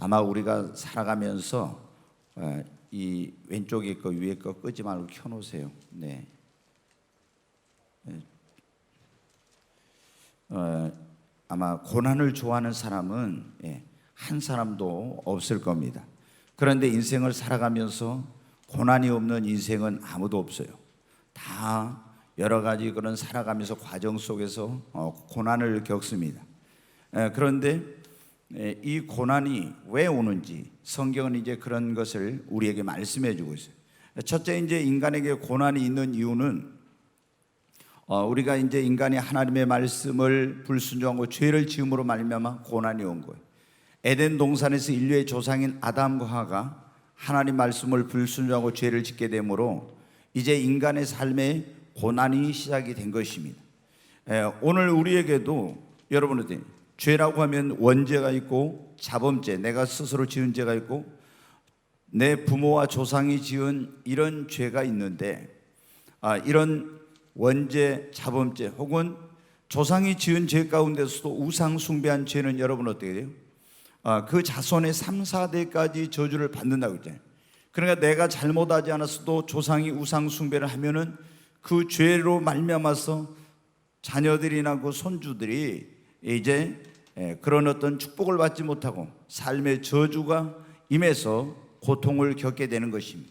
아마 우리가 살아가면서 이 왼쪽에 거 위에 거 끄지 말고 켜놓으세요. 네. 아마 고난을 좋아하는 사람은 한 사람도 없을 겁니다. 그런데 인생을 살아가면서 고난이 없는 인생은 아무도 없어요. 다 여러 가지 그런 살아가면서 과정 속에서 고난을 겪습니다. 그런데 이 고난이 왜 오는지 성경은 이제 그런 것을 우리에게 말씀해 주고 있어요. 첫째, 이제 인간에게 고난이 있는 이유는 우리가 이제 인간이 하나님의 말씀을 불순종하고 죄를 지음으로 말미암아 고난이 온 거예요. 에덴 동산에서 인류의 조상인 아담과 하와가 하나님 말씀을 불순종하고 죄를 짓게 되므로 이제 인간의 삶에 고난이 시작이 된 것입니다. 오늘 우리에게도 여러분들 죄라고 하면 원죄가 있고 자범죄, 내가 스스로 지은 죄가 있고 내 부모와 조상이 지은 이런 죄가 있는데 이런 원죄, 자범죄 혹은 조상이 지은 죄 가운데서도 우상 숭배한 죄는 여러분 어떻게 돼요? 그 자손의 3, 4대까지 저주를 받는다고 했잖아요. 그러니까 내가 잘못하지 않았어도 조상이 우상 숭배를 하면은 그 죄로 말미암아서 자녀들이나 그 손주들이 이제 그런 어떤 축복을 받지 못하고 삶의 저주가 임해서 고통을 겪게 되는 것입니다.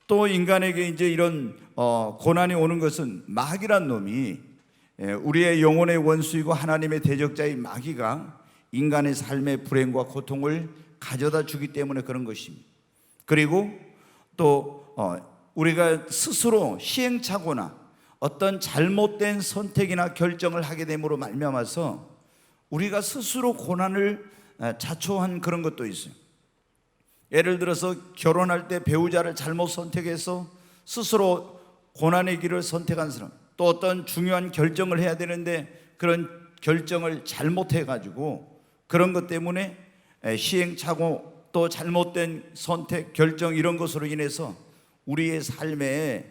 또 인간에게 이제 이런 고난이 오는 것은 마귀란 놈이 우리의 영혼의 원수이고 하나님의 대적자인 마귀가 인간의 삶의 불행과 고통을 가져다 주기 때문에 그런 것입니다. 그리고 또 우리가 스스로 시행착오나 어떤 잘못된 선택이나 결정을 하게 됨으로 말미암아서 우리가 스스로 고난을 자초한 그런 것도 있어요. 예를 들어서 결혼할 때 배우자를 잘못 선택해서 스스로 고난의 길을 선택한 사람, 또 어떤 중요한 결정을 해야 되는데 그런 결정을 잘못해가지고 그런 것 때문에 시행착오 또 잘못된 선택, 결정 이런 것으로 인해서 우리의 삶에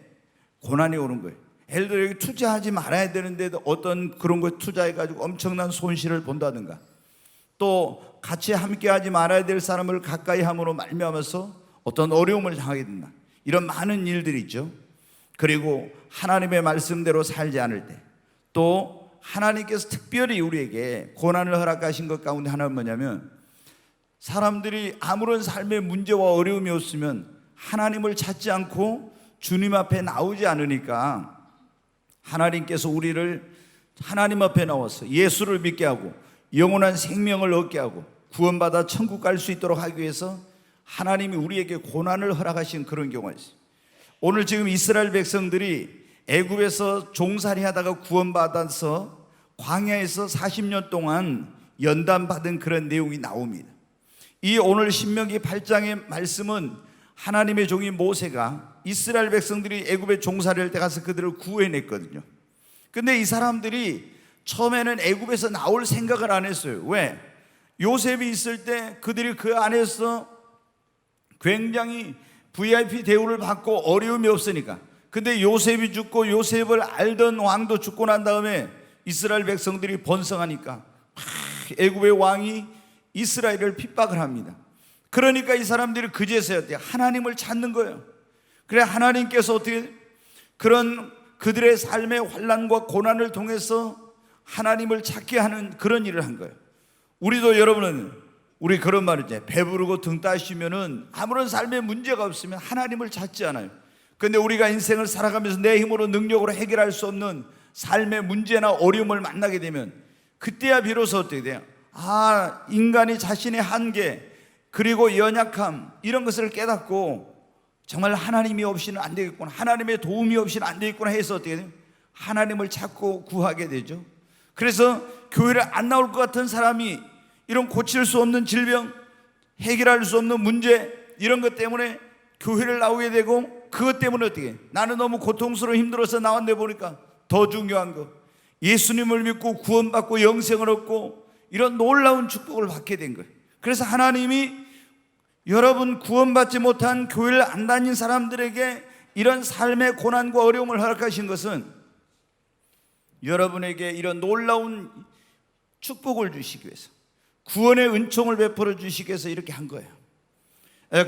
고난이 오는 거예요. 예를 들어 여기 투자하지 말아야 되는데도 어떤 그런 거 투자해가지고 엄청난 손실을 본다든가, 또 같이 함께하지 말아야 될 사람을 가까이 함으로 말미암아서 어떤 어려움을 당하게 된다. 이런 많은 일들이 있죠. 그리고 하나님의 말씀대로 살지 않을 때, 또 하나님께서 특별히 우리에게 고난을 허락하신 것 가운데 하나는 뭐냐면, 사람들이 아무런 삶의 문제와 어려움이 없으면 하나님을 찾지 않고 주님 앞에 나오지 않으니까 하나님께서 우리를 하나님 앞에 나와서 예수를 믿게 하고 영원한 생명을 얻게 하고 구원받아 천국 갈 수 있도록 하기 위해서 하나님이 우리에게 고난을 허락하신 그런 경우가 있어요. 오늘 지금 이스라엘 백성들이 애굽에서 종살이 하다가 구원받아서 광야에서 40년 동안 연단받은 그런 내용이 나옵니다. 이 오늘 신명기 8장의 말씀은 하나님의 종이 모세가 이스라엘 백성들이 애굽에 종살이할 때 가서 그들을 구해냈거든요. 근데 이 사람들이 처음에는 애굽에서 나올 생각을 안 했어요. 왜? 요셉이 있을 때 그들이 그 안에서 굉장히 VIP 대우를 받고 어려움이 없으니까. 근데 요셉이 죽고 요셉을 알던 왕도 죽고 난 다음에 이스라엘 백성들이 번성하니까 애굽의 왕이 이스라엘을 핍박을 합니다. 그러니까 이 사람들이 그제서야 하나님을 찾는 거예요. 그래 하나님께서 어떻게 그런 그들의 삶의 환난과 고난을 통해서 하나님을 찾게 하는 그런 일을 한 거예요. 우리도 여러분은 우리 그런 말이죠. 배부르고 등 따시면은 아무런 삶의 문제가 없으면 하나님을 찾지 않아요. 그런데 우리가 인생을 살아가면서 내 힘으로 능력으로 해결할 수 없는 삶의 문제나 어려움을 만나게 되면 그때야 비로소 어떻게 돼요? 인간이 자신의 한계 그리고 연약함 이런 것을 깨닫고 정말 하나님이 없이는 안 되겠구나, 하나님의 도움이 없이는 안 되겠구나 해서 어떻게 돼요? 하나님을 찾고 구하게 되죠. 그래서 교회를 안 나올 것 같은 사람이 이런 고칠 수 없는 질병, 해결할 수 없는 문제 이런 것 때문에 교회를 나오게 되고, 그것 때문에 어떻게 해요? 나는 너무 고통스러워 힘들어서 나왔는데 보니까 더 중요한 거 예수님을 믿고 구원받고 영생을 얻고 이런 놀라운 축복을 받게 된 거예요. 그래서 하나님이 여러분 구원받지 못한 교회를 안 다닌 사람들에게 이런 삶의 고난과 어려움을 허락하신 것은 여러분에게 이런 놀라운 축복을 주시기 위해서, 구원의 은총을 베풀어 주시기 위해서 이렇게 한 거예요.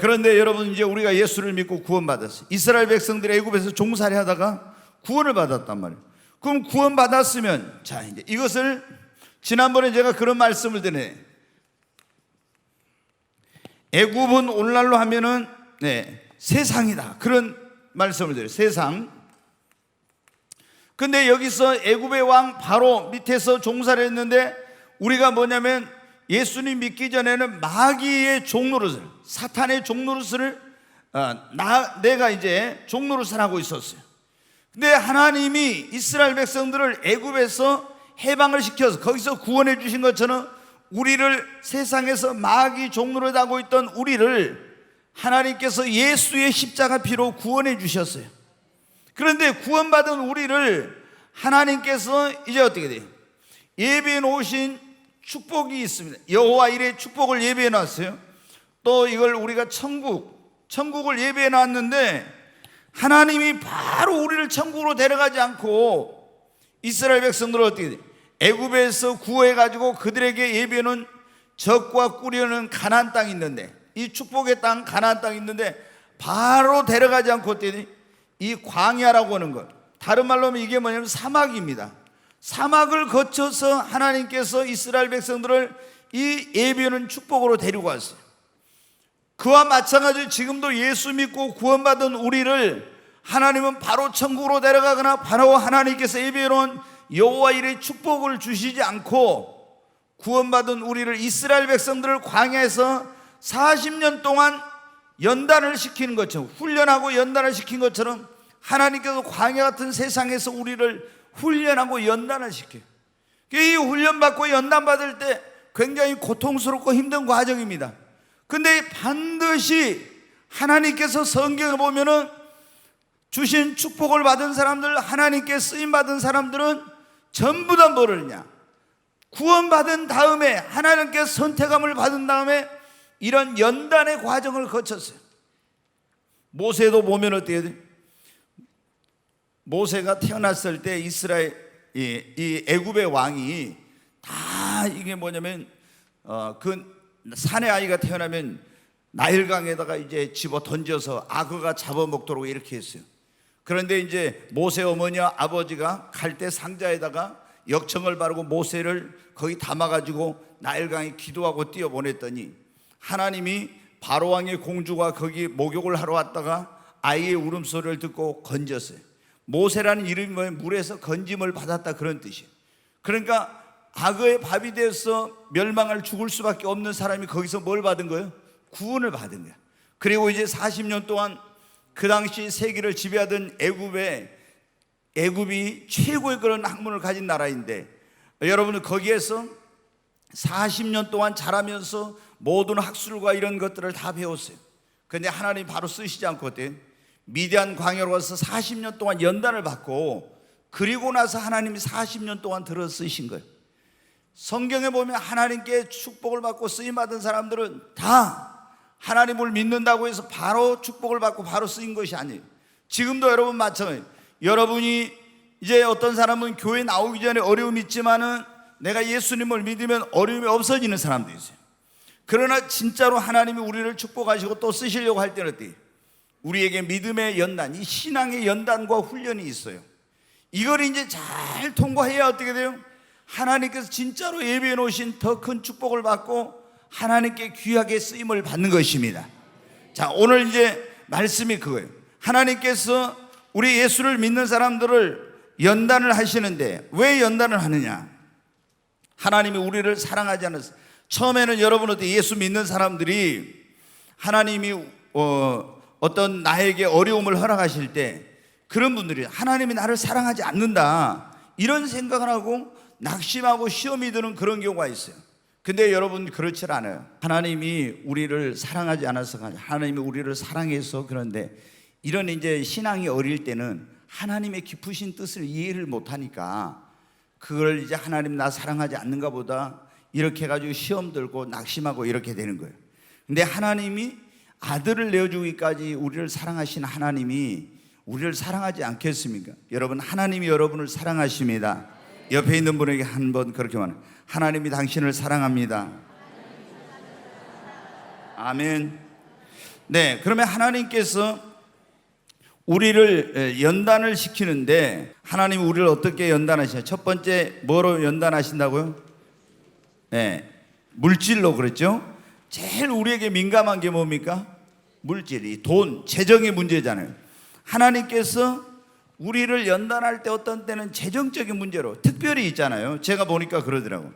그런데 여러분, 이제 우리가 예수를 믿고 구원받았어요. 이스라엘 백성들이 애굽에서 종살이 하다가 구원을 받았단 말이에요. 그럼 구원받았으면, 자, 이제 이것을 지난번에 제가 그런 말씀을 드렸네요. 애굽은 오늘날로 하면은 세상이다, 그런 말씀을 드려요. 세상. 근데 여기서 애굽의 왕 바로 밑에서 종살이 했는데, 우리가 뭐냐면 예수님 믿기 전에는 마귀의 종노릇을, 사탄의 종노릇을 내가 이제 종노릇을 하고 있었어요. 근데 하나님이 이스라엘 백성들을 애굽에서 해방을 시켜서 거기서 구원해 주신 것처럼 우리를, 세상에서 마귀 종노릇하고 있던 우리를 하나님께서 예수의 십자가 피로 구원해 주셨어요. 그런데 구원받은 우리를 하나님께서 이제 어떻게 돼요? 예비해 놓으신 축복이 있습니다. 여호와 일의 축복을 예비해 놨어요. 또 이걸 우리가 천국을 예비해 놨는데, 하나님이 바로 우리를 천국으로 데려가지 않고 이스라엘 백성들을 어떻게 돼요? 애굽에서 구해 가지고 그들에게 예비해 놓은 젖과 꿀이 흐르는 가나안 땅이 있는데, 이 축복의 땅 가나안 땅이 있는데 바로 데려가지 않고 어떻게 돼요? 이 광야라고 하는 것, 다른 말로 하면 이게 뭐냐면 사막입니다. 사막을 거쳐서 하나님께서 이스라엘 백성들을 이 예비하는 축복으로 데리고 왔어요. 그와 마찬가지로 지금도 예수 믿고 구원받은 우리를 하나님은 바로 천국으로 데려가거나 바로 하나님께서 예비해놓은 여호와 일의 축복을 주시지 않고, 구원받은 우리를, 이스라엘 백성들을 광야에서 40년 동안 연단을 시키는 것처럼, 훈련하고 연단을 시킨 것처럼 하나님께서 광야 같은 세상에서 우리를 훈련하고 연단을 시켜요. 이 훈련받고 연단받을 때 굉장히 고통스럽고 힘든 과정입니다. 근데 반드시 하나님께서 성경을 보면은 주신 축복을 받은 사람들, 하나님께 쓰임받은 사람들은 전부 다 뭐를냐, 구원받은 다음에, 하나님께 선택함을 받은 다음에 이런 연단의 과정을 거쳤어요. 모세도 보면 어떻게 돼요? 모세가 태어났을 때 이스라엘 이 애굽의 왕이 다 이게 뭐냐면 그 산의 아이가 태어나면 나일강에다가 이제 집어 던져서 악어가 잡아먹도록 이렇게 했어요. 그런데 이제 모세 어머니 아버지가 갈 때 상자에다가 역청을 바르고 모세를 거기 담아가지고 나일강에 기도하고 띄어보냈더니, 하나님이 바로왕의 공주가 거기 목욕을 하러 왔다가 아이의 울음소리를 듣고 건졌어요. 모세라는 이름이 뭐예요? 물에서 건짐을 받았다, 그런 뜻이에요. 그러니까 악어의 밥이 돼서 멸망을 죽을 수밖에 없는 사람이 거기서 뭘 받은 거예요? 구원을 받은 거예요. 그리고 이제 40년 동안 그 당시 세계를 지배하던 애굽이 최고의 그런 학문을 가진 나라인데, 여러분은 거기에서 40년 동안 자라면서 모든 학술과 이런 것들을 다 배웠어요. 그런데 하나님 바로 쓰시지 않고 어때요? 미디안 광야로 가서 40년 동안 연단을 받고, 그리고 나서 하나님이 40년 동안 들어 쓰신 거예요. 성경에 보면 하나님께 축복을 받고 쓰임받은 사람들은 다 하나님을 믿는다고 해서 바로 축복을 받고 바로 쓰인 것이 아니에요. 지금도 여러분 마찬가지예요. 여러분이 이제 어떤 사람은 교회 나오기 전에 어려움이 있지만은 내가 예수님을 믿으면 어려움이 없어지는 사람도 있어요. 그러나 진짜로 하나님이 우리를 축복하시고 또 쓰시려고 할 때는 어때요? 우리에게 믿음의 연단, 이 신앙의 연단과 훈련이 있어요. 이걸 이제 잘 통과해야 어떻게 돼요? 하나님께서 진짜로 예비해 놓으신 더 큰 축복을 받고 하나님께 귀하게 쓰임을 받는 것입니다. 자, 오늘 이제 말씀이 그거예요. 하나님께서 우리 예수를 믿는 사람들을 연단을 하시는데, 왜 연단을 하느냐? 하나님이 우리를 사랑하지 않았어요. 처음에는 여러분 어때? 예수 믿는 사람들이 하나님이 어떤 나에게 어려움을 허락하실 때, 그런 분들이 하나님이 나를 사랑하지 않는다, 이런 생각을 하고 낙심하고 시험이 드는 그런 경우가 있어요. 근데 여러분, 그렇지 않아요. 하나님이 우리를 사랑하지 않아서, 하나님이 우리를 사랑해서. 그런데 이런 이제 신앙이 어릴 때는 하나님의 깊으신 뜻을 이해를 못하니까 그걸 이제 하나님 나 사랑하지 않는가 보다 이렇게 해가지고 시험 들고 낙심하고 이렇게 되는 거예요. 근데 하나님이 아들을 내어주기까지 우리를 사랑하신 하나님이 우리를 사랑하지 않겠습니까? 여러분, 하나님이 여러분을 사랑하십니다. 옆에 있는 분에게 한번 그렇게 말해요. 하나님이 당신을 사랑합니다. 아멘. 네, 그러면 하나님께서 우리를 연단을 시키는데 하나님이 우리를 어떻게 연단하시냐? 첫 번째 뭐로 연단하신다고요? 네, 물질로. 그랬죠? 제일 우리에게 민감한 게 뭡니까? 물질이, 돈, 재정의 문제잖아요. 하나님께서 우리를 연단할 때 어떤 때는 재정적인 문제로 특별히 있잖아요. 제가 보니까 그러더라고요.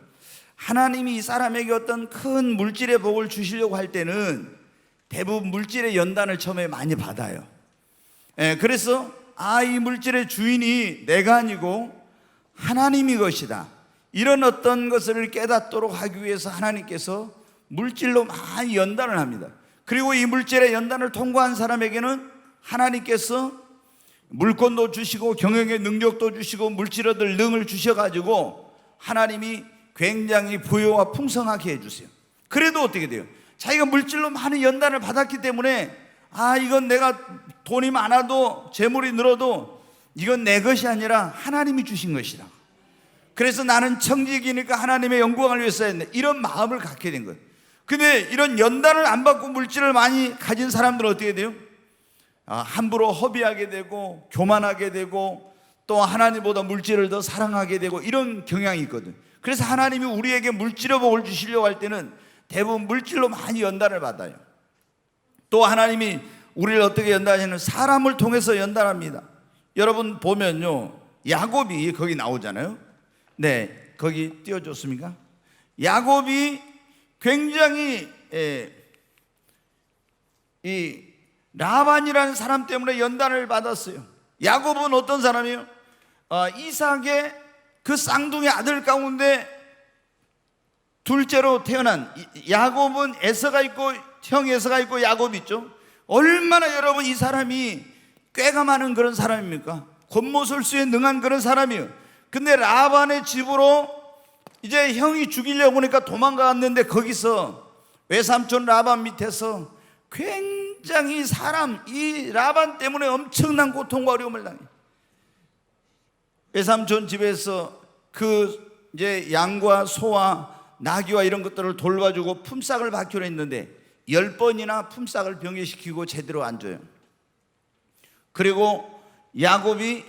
하나님이 이 사람에게 어떤 큰 물질의 복을 주시려고 할 때는 대부분 물질의 연단을 처음에 많이 받아요. 그래서 이 물질의 주인이 내가 아니고 하나님이 것이다, 이런 어떤 것을 깨닫도록 하기 위해서 하나님께서 물질로 많이 연단을 합니다. 그리고 이 물질의 연단을 통과한 사람에게는 하나님께서 물권도 주시고 경영의 능력도 주시고 물질 얻을 능을 주셔가지고 하나님이 굉장히 부유와 풍성하게 해주세요. 그래도 어떻게 돼요? 자기가 물질로 많은 연단을 받았기 때문에 이건 내가 돈이 많아도 재물이 늘어도 이건 내 것이 아니라 하나님이 주신 것이라. 그래서 나는 청직이니까 하나님의 영광을 위해서 했네, 이런 마음을 갖게 된 거예요. 근데 이런 연단을 안 받고 물질을 많이 가진 사람들은 어떻게 돼요? 함부로 허비하게 되고 교만하게 되고 또 하나님보다 물질을 더 사랑하게 되고 이런 경향이 있거든. 그래서 하나님이 우리에게 물질의 복을 주시려고 할 때는 대부분 물질로 많이 연단을 받아요. 또 하나님이 우리를 어떻게 연단하시냐면 사람을 통해서 연단합니다. 여러분 보면요, 야곱이 거기 나오잖아요. 네, 거기 띄워줬습니까? 야곱이 굉장히 이 라반이라는 사람 때문에 연단을 받았어요. 야곱은 어떤 사람이에요? 이삭의 그 쌍둥이 아들 가운데 둘째로 태어난, 야곱은 에서가 있고 형 에서가 있고 야곱이 있죠. 얼마나 여러분 이 사람이 꾀가 많은 그런 사람입니까? 권모술수에 능한 그런 사람이에요. 근데 라반의 집으로 이제 형이 죽이려고 하니까 도망갔는데 거기서 외삼촌 라반 밑에서 굉장히 이 라반 때문에 엄청난 고통과 어려움을 당해요. 외삼촌 집에서 이제 양과 소와 나귀와 이런 것들을 돌봐주고 품삯을 받기로 했는데 10번이나 품삯을 병행시키고 제대로 안 줘요. 그리고 야곱이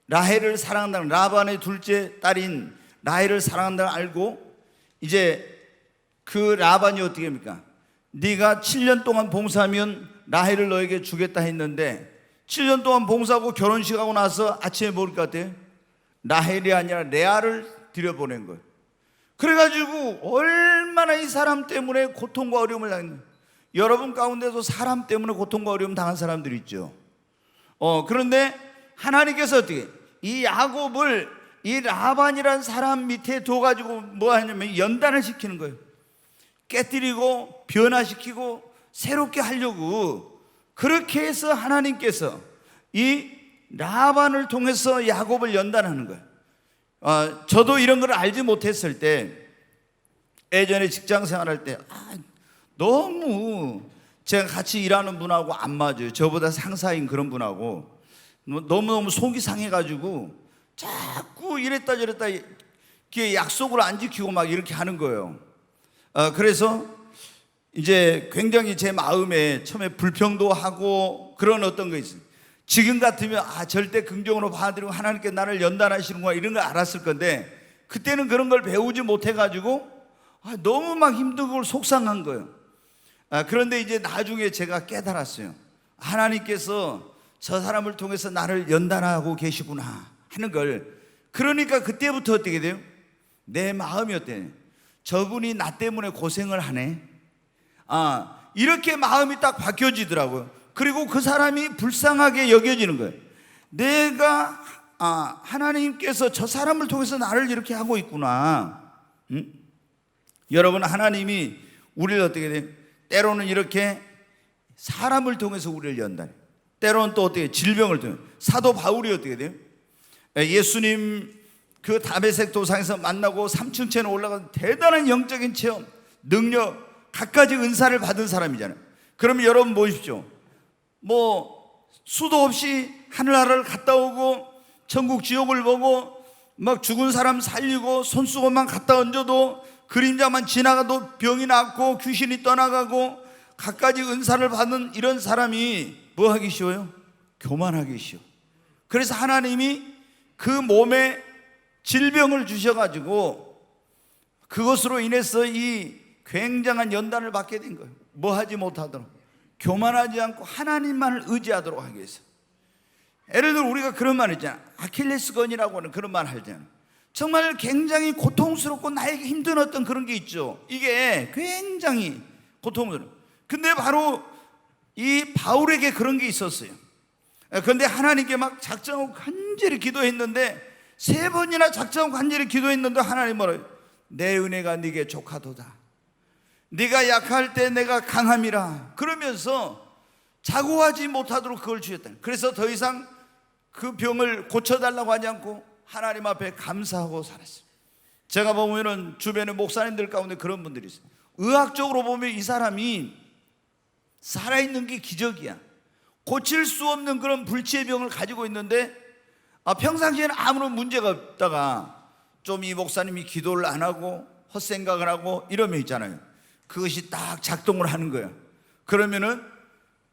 라헬을 사랑한다는, 라반의 둘째 딸인 라헬을 사랑한다는 알고 이제 그 라반이 어떻게 합니까? 네가 7년 동안 봉사하면 라헬을 너에게 주겠다 했는데 7년 동안 봉사하고 결혼식하고 나서 아침에 뭘 것 같아요? 라헬이 아니라 레아를 들여보낸 거예요. 그래가지고 얼마나 이 사람 때문에 고통과 어려움을 당했는지. 여러분 가운데도 사람 때문에 고통과 어려움 당한 사람들이 있죠. 그런데 하나님께서 어떻게 이 야곱을 이 라반이라는 사람 밑에 둬가지고 뭐 하냐면 연단을 시키는 거예요. 깨뜨리고 변화시키고 새롭게 하려고 그렇게 해서 하나님께서 이 라반을 통해서 야곱을 연단하는 거예요. 저도 이런 걸 알지 못했을 때, 예전에 직장 생활할 때 너무 제가 같이 일하는 분하고 안 맞아요. 저보다 상사인 그런 분하고 너무너무 속이 상해가지고 자꾸 이랬다 저랬다 약속을 안 지키고 막 이렇게 하는 거예요. 그래서 이제 굉장히 제 마음에 처음에 불평도 하고 그런 어떤 거 있어요. 지금 같으면 절대 긍정으로 받아들이고 하나님께 나를 연단하시는구나 이런 걸 알았을 건데 그때는 그런 걸 배우지 못해가지고 너무 막 힘들고 속상한 거예요. 그런데 이제 나중에 제가 깨달았어요. 하나님께서 저 사람을 통해서 나를 연단하고 계시구나 하는 걸. 그러니까 그때부터 어떻게 돼요? 내 마음이 어때요? 저분이 나 때문에 고생을 하네. 이렇게 마음이 딱 바뀌어지더라고요. 그리고 그 사람이 불쌍하게 여겨지는 거예요. 내가 하나님께서 저 사람을 통해서 나를 이렇게 하고 있구나. 여러분, 하나님이 우리를 어떻게 돼요? 때로는 이렇게 사람을 통해서 우리를 연단해요. 때로는 또 어떻게 질병을 통해. 사도 바울이 어떻게 돼요? 예수님 그 다메섹 도상에서 만나고 3층째로 올라간 대단한 영적인 체험, 능력, 갖가지 은사를 받은 사람이잖아요. 그러면 여러분 보십시오. 수도 없이 하늘나라를 갔다 오고 천국 지옥을 보고 막 죽은 사람 살리고 손수건만 갖다 얹어도 그림자만 지나가도 병이 낫고 귀신이 떠나가고 갖가지 은사를 받은 이런 사람이 뭐 하기 쉬워요? 교만하기 쉬워. 그래서 하나님이 그 몸에 질병을 주셔가지고 그것으로 인해서 이 굉장한 연단을 받게 된 거예요. 뭐 하지 못하도록, 교만하지 않고 하나님만을 의지하도록 하기 위해서. 예를 들어 우리가 그런 말 있잖아. 아킬레스건이라고 하는 그런 말 하잖아. 정말 굉장히 고통스럽고 나에게 힘든 어떤 그런 게 있죠. 이게 굉장히 고통스러워. 근데 바로 이 바울에게 그런 게 있었어요. 그런데 하나님께 막 작정하고 간절히 기도했는데 3번이나 작정하고 간절히 기도했는데 하나님 뭐라요? 내 은혜가 네게 족하도다. 네가 약할 때 내가 강함이라. 그러면서 자고하지 못하도록 그걸 주셨다. 그래서 더 이상 그 병을 고쳐달라고 하지 않고 하나님 앞에 감사하고 살았어요. 제가 보면은 주변의 목사님들 가운데 그런 분들이 있어요. 의학적으로 보면 이 사람이 살아있는 게 기적이야. 고칠 수 없는 그런 불치의 병을 가지고 있는데 평상시에는 아무런 문제가 없다가 좀 이 목사님이 기도를 안 하고 헛생각을 하고 이러면 있잖아요. 그것이 딱 작동을 하는 거예요. 그러면은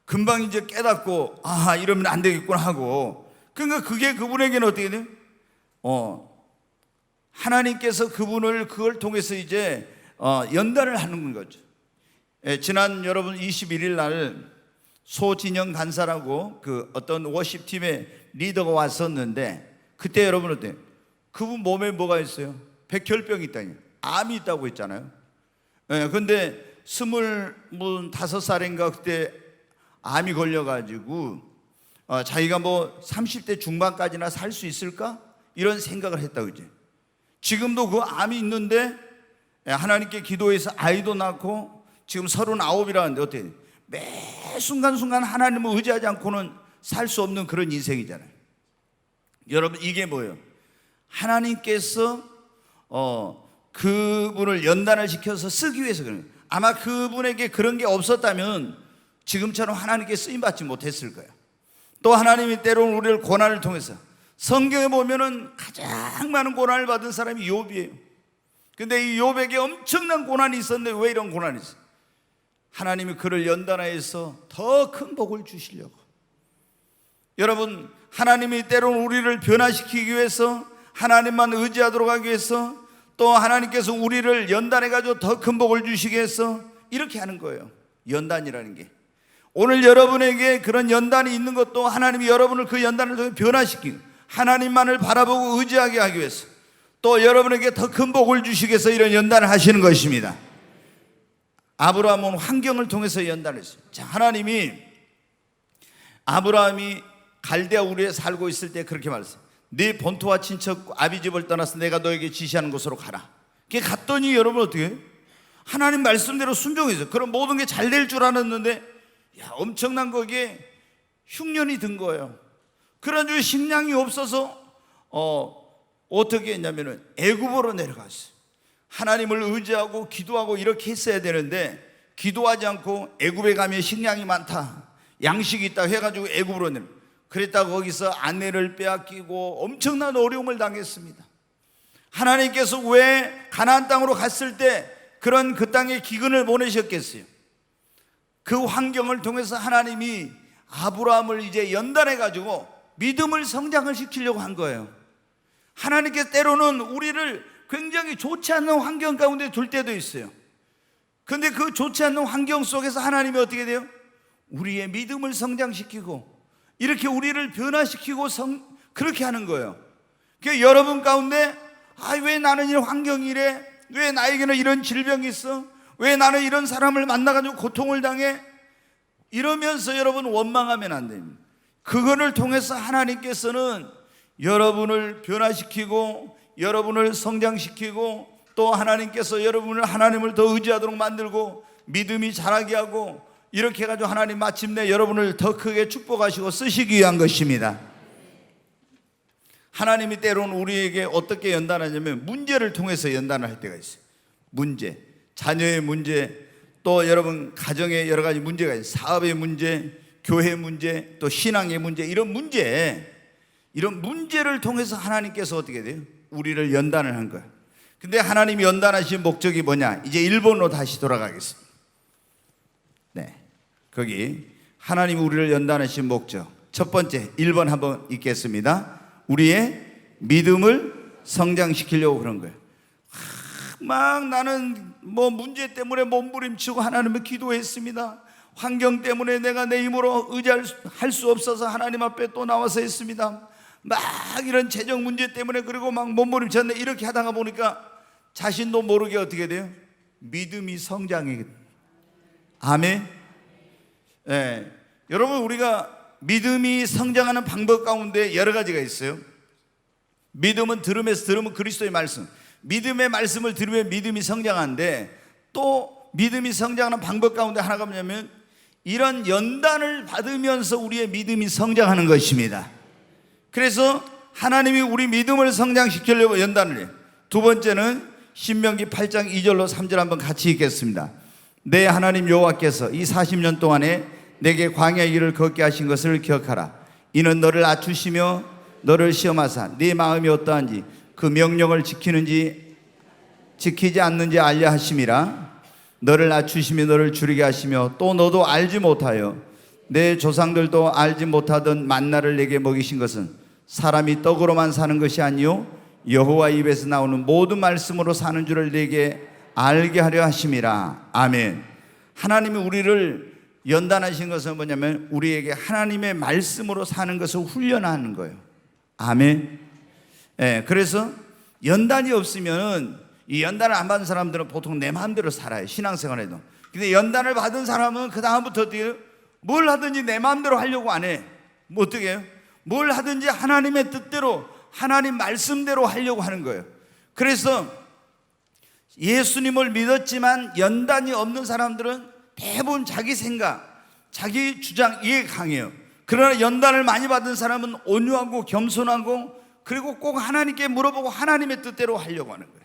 금방 이제 깨닫고 이러면 안 되겠구나 하고. 그러니까 그게 그분에게는 어떻게 돼요? 하나님께서 그걸 통해서 이제 연단을 하는 거죠. 지난 여러분 21일 날 소진영 간사라고 그 어떤 워십팀의 리더가 왔었는데 그때 여러분 어때요? 그분 몸에 뭐가 있어요? 백혈병이 있다니, 암이 있다고 했잖아요. 근데 25살인가 그때 암이 걸려가지고 자기가 뭐 30대 중반까지나 살 수 있을까? 이런 생각을 했다고 이제. 지금도 그 암이 있는데 하나님께 기도해서 아이도 낳고 지금 39이라는데 어때요? 매 순간순간 하나님을 의지하지 않고는 살 수 없는 그런 인생이잖아요. 여러분 이게 뭐예요? 하나님께서 그분을 연단을 시켜서 쓰기 위해서 그래요. 아마 그분에게 그런 게 없었다면 지금처럼 하나님께 쓰임받지 못했을 거예요. 또 하나님이 때로는 우리를 고난을 통해서, 성경에 보면은 가장 많은 고난을 받은 사람이 욥이에요. 근데 이 욥에게 엄청난 고난이 있었는데 왜 이런 고난이 있어요? 하나님이 그를 연단하여서 더 큰 복을 주시려고. 여러분 하나님이 때로는 우리를 변화시키기 위해서, 하나님만 의지하도록 하기 위해서, 또 하나님께서 우리를 연단해가지고 더 큰 복을 주시기 위해서 이렇게 하는 거예요. 연단이라는 게. 오늘 여러분에게 그런 연단이 있는 것도 하나님이 여러분을 그 연단을 통해 변화시키고 하나님만을 바라보고 의지하게 하기 위해서, 또 여러분에게 더 큰 복을 주시기 위해서 이런 연단을 하시는 것입니다. 아브라함은 환경을 통해서 연단을 했어요. 자, 하나님이 아브라함이 갈대아 우르에 살고 있을 때 그렇게 말했어요. 네 본토와 친척 아비 집을 떠나서 내가 너에게 지시하는 곳으로 가라. 그게 갔더니 여러분 어떻게 해요? 하나님 말씀대로 순종했어요. 그럼 모든 게 잘 될 줄 알았는데 엄청난 거기에 흉년이 든 거예요. 그래가지고 식량이 없어서 어떻게 했냐면은 애굽으로 내려갔어요. 하나님을 의지하고 기도하고 이렇게 했어야 되는데 기도하지 않고 애굽에 가면 식량이 많다, 양식이 있다 해가지고 애굽으로 내려. 그랬다가 거기서 아내를 빼앗기고 엄청난 어려움을 당했습니다. 하나님께서 왜 가나안 땅으로 갔을 때 그런 그 땅에 기근을 보내셨겠어요? 그 환경을 통해서 하나님이 아브라함을 이제 연단해가지고 믿음을 성장을 시키려고 한 거예요. 하나님께서 때로는 우리를 굉장히 좋지 않는 환경 가운데 둘 때도 있어요. 그런데 그 좋지 않는 환경 속에서 하나님이 어떻게 돼요? 우리의 믿음을 성장시키고 이렇게 우리를 변화시키고 그렇게 하는 거예요. 그러니까 여러분 가운데 왜 나는 이런 환경이 이래? 왜 나에게는 이런 질병이 있어? 왜 나는 이런 사람을 만나가지고 고통을 당해? 이러면서 여러분 원망하면 안 됩니다. 그거를 통해서 하나님께서는 여러분을 변화시키고 여러분을 성장시키고 또 하나님께서 여러분을 하나님을 더 의지하도록 만들고 믿음이 자라게 하고 이렇게 해가지고 하나님 마침내 여러분을 더 크게 축복하시고 쓰시기 위한 것입니다. 하나님이 때로는 우리에게 어떻게 연단하냐면 문제를 통해서 연단을 할 때가 있어요. 문제, 자녀의 문제, 또 여러분 가정에 여러 가지 문제가 있어요. 사업의 문제, 교회 문제, 또 신앙의 문제, 이런 문제를 통해서 하나님께서 어떻게 돼요? 우리를 연단을 한 거예요. 근데 하나님이 연단하신 목적이 뭐냐? 이제 일본으로 다시 돌아가겠습니다. 네, 거기 하나님이 우리를 연단하신 목적 첫 번째 1번 한번 읽겠습니다. 우리의 믿음을 성장시키려고 그런 거예요. 막 나는 뭐 문제 때문에 몸부림치고 하나님을 기도했습니다. 환경 때문에 내가 내 힘으로 의지할 수 없어서 하나님 앞에 또 나와서 했습니다. 막 이런 재정 문제 때문에 그리고 막 몸부림쳤는데 이렇게 하다가 보니까 자신도 모르게 어떻게 돼요? 믿음이 성장해. 아멘. 네. 여러분, 우리가 믿음이 성장하는 방법 가운데 여러 가지가 있어요. 믿음은 들음에서 들으면 그리스도의 말씀, 믿음의 말씀을 들으면 믿음이 성장하는데, 또 믿음이 성장하는 방법 가운데 하나가 뭐냐면 이런 연단을 받으면서 우리의 믿음이 성장하는 것입니다. 그래서 하나님이 우리 믿음을 성장시키려고 연단을 해요. 두 번째는 신명기 8장 2절로 3절 한번 같이 읽겠습니다. 내 하나님 여호와께서 이 40년 동안에 내게 광야의 길을 걷게 하신 것을 기억하라. 이는 너를 낮추시며 너를 시험하사 네 마음이 어떠한지 그 명령을 지키는지 지키지 않는지 알려 하심이라. 너를 낮추시며 너를 줄이게 하시며 또 너도 알지 못하여 내 조상들도 알지 못하던 만나를 내게 먹이신 것은 사람이 떡으로만 사는 것이 아니요 여호와 입에서 나오는 모든 말씀으로 사는 줄을 내게 알게 하려 하심이라. 아멘. 하나님이 우리를 연단하신 것은 뭐냐면 우리에게 하나님의 말씀으로 사는 것을 훈련하는 거예요. 아멘. 네, 그래서 연단이 없으면 이 연단을 안 받은 사람들은 보통 내 마음대로 살아요. 신앙생활에도. 근데 연단을 받은 사람은 그 다음부터 어떻게 해요? 뭘 하든지 내 마음대로 하려고 안 해. 뭐 어떻게 해요? 뭘 하든지 하나님의 뜻대로 하나님 말씀대로 하려고 하는 거예요. 그래서 예수님을 믿었지만 연단이 없는 사람들은 대부분 자기 생각, 자기 주장 이게 강해요. 그러나 연단을 많이 받은 사람은 온유하고 겸손하고 그리고 꼭 하나님께 물어보고 하나님의 뜻대로 하려고 하는 거예요.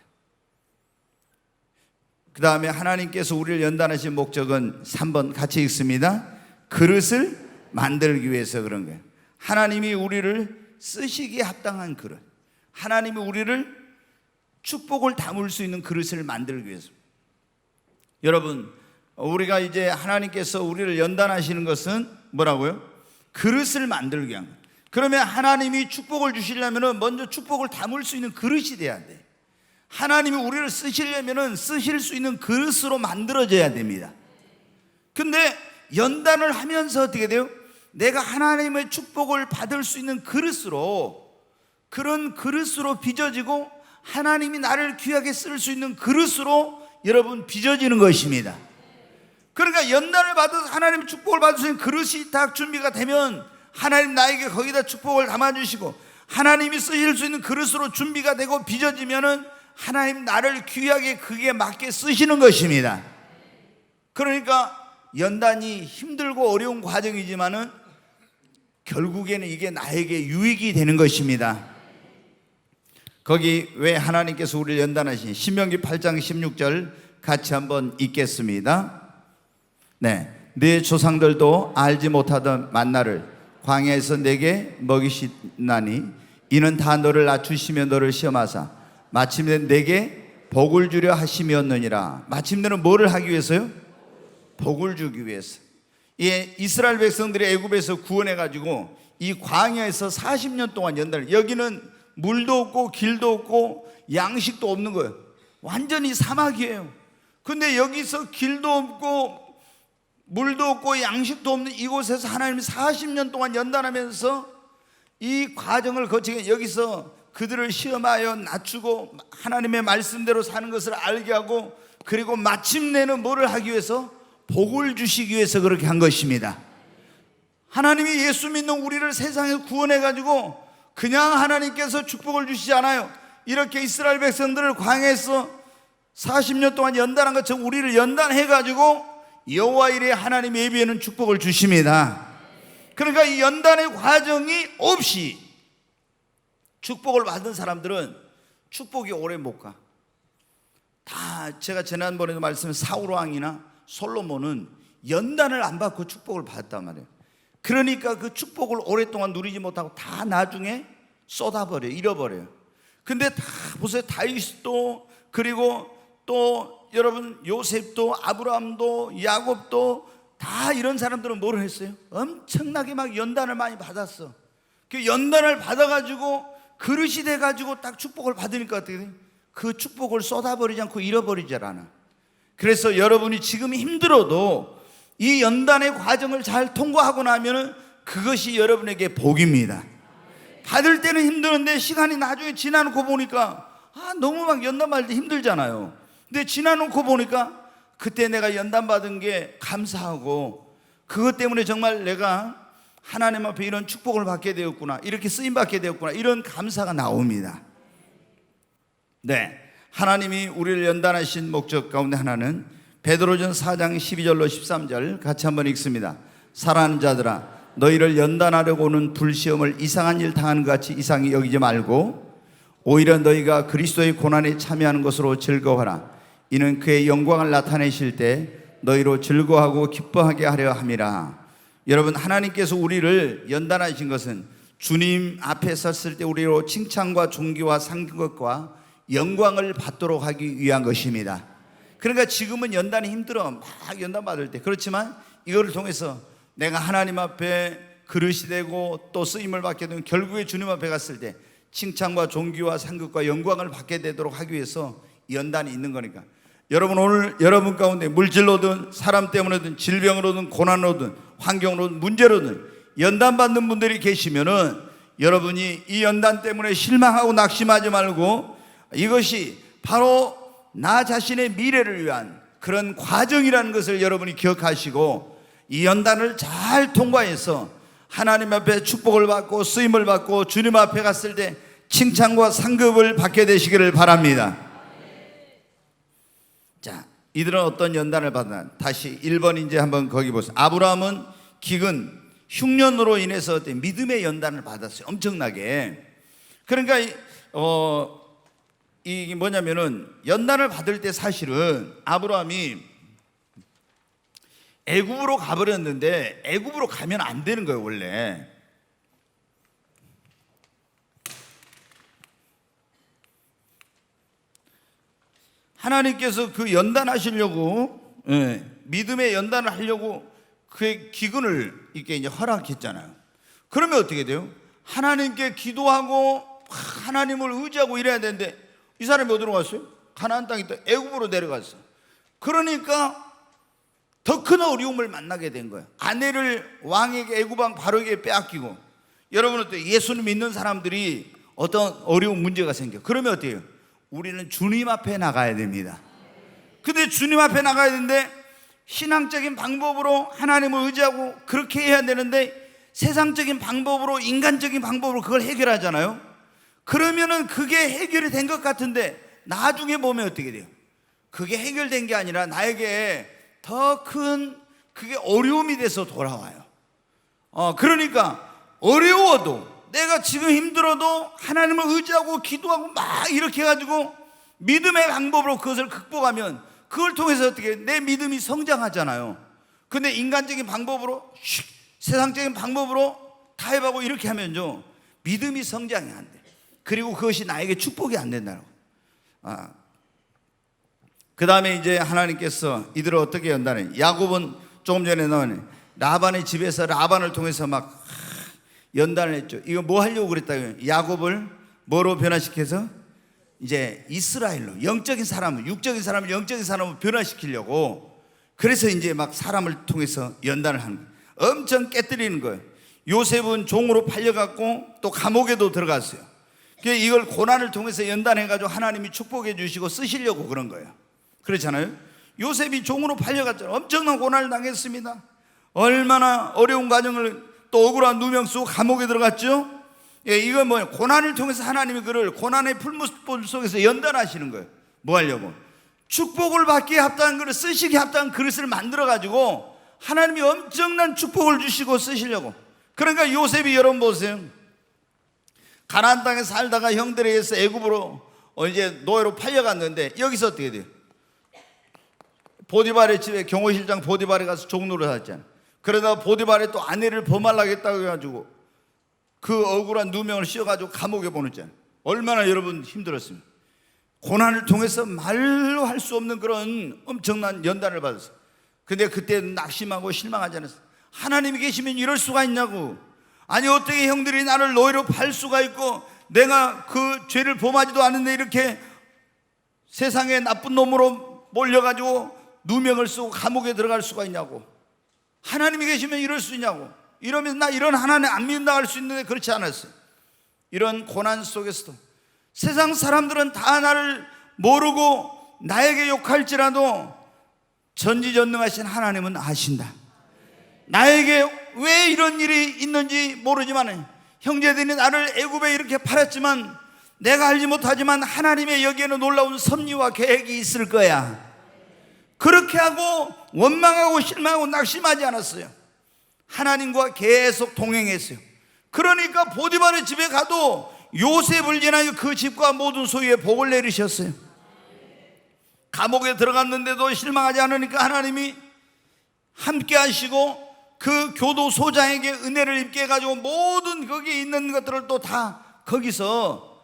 그 다음에 하나님께서 우리를 연단하신 목적은 3번 같이 읽습니다. 그릇을 만들기 위해서 그런 거예요. 하나님이 우리를 쓰시기에 합당한 그릇, 하나님이 우리를 축복을 담을 수 있는 그릇을 만들기 위해서. 여러분, 우리가 이제 하나님께서 우리를 연단하시는 것은 뭐라고요? 그릇을 만들기 위한 거예요. 그러면 하나님이 축복을 주시려면 먼저 축복을 담을 수 있는 그릇이 돼야 돼. 하나님이 우리를 쓰시려면 쓰실 수 있는 그릇으로 만들어져야 됩니다. 근데 연단을 하면서 어떻게 돼요? 내가 하나님의 축복을 받을 수 있는 그릇으로, 그런 그릇으로 빚어지고 하나님이 나를 귀하게 쓸 수 있는 그릇으로 여러분 빚어지는 것입니다. 그러니까 연단을 받아서 하나님 축복을 받을 수 있는 그릇이 딱 준비가 되면 하나님 나에게 거기다 축복을 담아주시고 하나님이 쓰실 수 있는 그릇으로 준비가 되고 빚어지면은 하나님 나를 귀하게 그게 맞게 쓰시는 것입니다. 그러니까 연단이 힘들고 어려운 과정이지만은 결국에는 이게 나에게 유익이 되는 것입니다. 거기 왜 하나님께서 우리를 연단하신 신명기 8장 16절 같이 한번 읽겠습니다. 네, 네 조상들도 알지 못하던 만나를 광야에서 내게 먹이시나니 이는 다 너를 낮추시며 너를 시험하사 마침내 내게 복을 주려 하심이었느니라. 마침내는 뭐를 하기 위해서요? 복을 주기 위해서. 예, 이스라엘 백성들이 애굽에서 구원해가지고 이 광야에서 40년 동안 연단을, 여기는 물도 없고 길도 없고 양식도 없는 거예요. 완전히 사막이에요. 근데 여기서 길도 없고 물도 없고 양식도 없는 이곳에서 하나님이 40년 동안 연단하면서 이 과정을 거치게 여기서 그들을 시험하여 낮추고 하나님의 말씀대로 사는 것을 알게 하고 그리고 마침내는 뭐를 하기 위해서? 복을 주시기 위해서 그렇게 한 것입니다. 하나님이 예수 믿는 우리를 세상에서 구원해가지고 그냥 하나님께서 축복을 주시지 않아요. 이렇게 이스라엘 백성들을 광야에서 40년 동안 연단한 것처럼 우리를 연단해가지고 여호와 이레 하나님 예비에는 축복을 주십니다. 그러니까 이 연단의 과정이 없이 축복을 받은 사람들은 축복이 오래 못 가. 다 제가 지난번에도 말씀한 사울 왕이나 솔로몬은 연단을 안 받고 축복을 받았단 말이에요. 그러니까 그 축복을 오랫동안 누리지 못하고 다 나중에 쏟아버려요. 잃어버려요. 근데 다 보세요. 다윗도 그리고 또 여러분 요셉도 아브라함도 야곱도 다 이런 사람들은 뭘 했어요? 엄청나게 막 연단을 많이 받았어. 그 연단을 받아가지고 그릇이 돼가지고 딱 축복을 받으니까 어떻게 돼요? 그 축복을 쏟아버리지 않고 잃어버리질 않아. 그래서 여러분이 지금 힘들어도 이 연단의 과정을 잘 통과하고 나면은 그것이 여러분에게 복입니다. 받을 때는 힘드는데 시간이 나중에 지나놓고 보니까 너무 막 연단 받을 때 힘들잖아요. 근데 지나놓고 보니까 그때 내가 연단 받은 게 감사하고 그것 때문에 정말 내가 하나님 앞에 이런 축복을 받게 되었구나, 이렇게 쓰임 받게 되었구나, 이런 감사가 나옵니다. 네, 하나님이 우리를 연단하신 목적 가운데 하나는 베드로전 4장 12절로 13절 같이 한번 읽습니다. 사랑하는 자들아, 너희를 연단하려고 오는 불시험을 이상한 일 당하는 것 같이 이상히 여기지 말고 오히려 너희가 그리스도의 고난에 참여하는 것으로 즐거워하라. 이는 그의 영광을 나타내실 때 너희로 즐거워하고 기뻐하게 하려 함이라. 여러분, 하나님께서 우리를 연단하신 것은 주님 앞에 섰을 때 우리로 칭찬과 존귀와 상급과 영광을 받도록 하기 위한 것입니다. 그러니까 지금은 연단이 힘들어, 막 연단 받을 때. 그렇지만 이거를 통해서 내가 하나님 앞에 그릇이 되고 또 쓰임을 받게 되면 결국에 주님 앞에 갔을 때 칭찬과 존귀와 상급과 영광을 받게 되도록 하기 위해서 연단이 있는 거니까. 여러분, 오늘 여러분 가운데 물질로든 사람 때문에든 질병으로든 고난으로든 환경으로든 문제로든 연단받는 분들이 계시면은 여러분이 이 연단 때문에 실망하고 낙심하지 말고 이것이 바로 나 자신의 미래를 위한 그런 과정이라는 것을 여러분이 기억하시고 이 연단을 잘 통과해서 하나님 앞에 축복을 받고 쓰임을 받고 주님 앞에 갔을 때 칭찬과 상급을 받게 되시기를 바랍니다. 자, 이들은 어떤 연단을 받았나? 다시 1번 이제 한번 거기 보세요. 아브라함은 기근 흉년으로 인해서 어떤 믿음의 연단을 받았어요. 엄청나게. 그러니까 이게 뭐냐면은 연단을 받을 때 사실은 아브라함이 애굽으로 가버렸는데 애굽으로 가면 안 되는 거예요, 원래. 하나님께서 그 연단하시려고, 믿음의 연단을 하려고 그의 기근을 이렇게 이제 허락했잖아요. 그러면 어떻게 돼요? 하나님께 기도하고 하나님을 의지하고 이래야 되는데 이 사람이 어디로 갔어요? 가나안 땅에 있다 애굽으로 내려갔어. 그러니까 더 큰 어려움을 만나게 된 거예요. 아내를 왕에게, 애굽 왕 바로에게 빼앗기고. 여러분, 어때요? 예수님 믿는 사람들이 어떤 어려운 문제가 생겨. 그러면 어때요? 우리는 주님 앞에 나가야 됩니다. 근데 주님 앞에 나가야 되는데 신앙적인 방법으로 하나님을 의지하고 그렇게 해야 되는데 세상적인 방법으로, 인간적인 방법으로 그걸 해결하잖아요. 그러면은 그게 해결이 된 것 같은데 나중에 보면 어떻게 돼요? 그게 해결된 게 아니라 나에게 더 큰 그게 어려움이 돼서 돌아와요. 그러니까 어려워도 내가 지금 힘들어도 하나님을 의지하고 기도하고 막 이렇게 해가지고 믿음의 방법으로 그것을 극복하면 그걸 통해서 어떻게 내 믿음이 성장하잖아요. 근데 인간적인 방법으로 세상적인 방법으로 타협하고 이렇게 하면요 믿음이 성장이 안 돼. 그리고 그것이 나에게 축복이 안 된다고. 그 다음에 이제 하나님께서 이들을 어떻게 연단해? 야곱은 조금 전에 나오네. 라반의 집에서 라반을 통해서 막 연단을 했죠. 이거 뭐 하려고 그랬다고요? 야곱을 뭐로 변화시켜서 이제 이스라엘로, 영적인 사람을, 육적인 사람을 영적인 사람으로 변화시키려고. 그래서 이제 막 사람을 통해서 연단을 하는 거예요. 엄청 깨뜨리는 거예요. 요셉은 종으로 팔려갔고 또 감옥에도 들어갔어요. 이걸 고난을 통해서 연단해가지고 하나님이 축복해 주시고 쓰시려고 그런 거예요. 그렇잖아요. 요셉이 종으로 팔려갔잖아요. 엄청난 고난을 당했습니다. 얼마나 어려운 과정을 또 억울한 누명 쓰고 감옥에 들어갔죠. 이건 뭐예요? 고난을 통해서 하나님이 그를 고난의 풀무불 속에서 연단하시는 거예요. 뭐 하려고? 축복을 받기에 합당한 그릇, 쓰시기에 합당한 그릇을 만들어가지고 하나님이 엄청난 축복을 주시고 쓰시려고. 그러니까 요셉이 여러분 보세요. 가나안 땅에 살다가 형들에 의해서 애굽으로 이제 노예로 팔려갔는데 여기서 어떻게 돼요? 보디발의 집에 경호실장 보디발에 가서 종노릇 하잖아요. 그러다가 보디발에 또 아내를 범하려겠다고 해가지고 그 억울한 누명을 씌워가지고 감옥에 보냈잖아요. 얼마나 여러분 힘들었습니까? 고난을 통해서 말로 할 수 없는 그런 엄청난 연단을 받았어요. 근데 그때 낙심하고 실망하지 않았어요. 하나님이 계시면 이럴 수가 있냐고. 아니 어떻게 형들이 나를 노예로 팔 수가 있고 내가 그 죄를 범하지도 않은데 이렇게 세상에 나쁜 놈으로 몰려가지고 누명을 쓰고 감옥에 들어갈 수가 있냐고. 하나님이 계시면 이럴 수 있냐고. 이러면 나 이런 하나님 안 믿는다 할 수 있는데 그렇지 않았어요. 이런 고난 속에서도 세상 사람들은 다 나를 모르고 나에게 욕할지라도 전지전능하신 하나님은 아신다. 나에게 왜 이런 일이 있는지 모르지만 형제들이 나를 애굽에 이렇게 팔았지만 내가 알지 못하지만 하나님의 여기에는 놀라운 섭리와 계획이 있을 거야. 그렇게 하고 원망하고 실망하고 낙심하지 않았어요. 하나님과 계속 동행했어요. 그러니까 보디발의 집에 가도 요셉을 지나서 그 집과 모든 소유에 복을 내리셨어요. 감옥에 들어갔는데도 실망하지 않으니까 하나님이 함께 하시고 그 교도소장에게 은혜를 입게 해가지고 모든 거기에 있는 것들을 또 다 거기서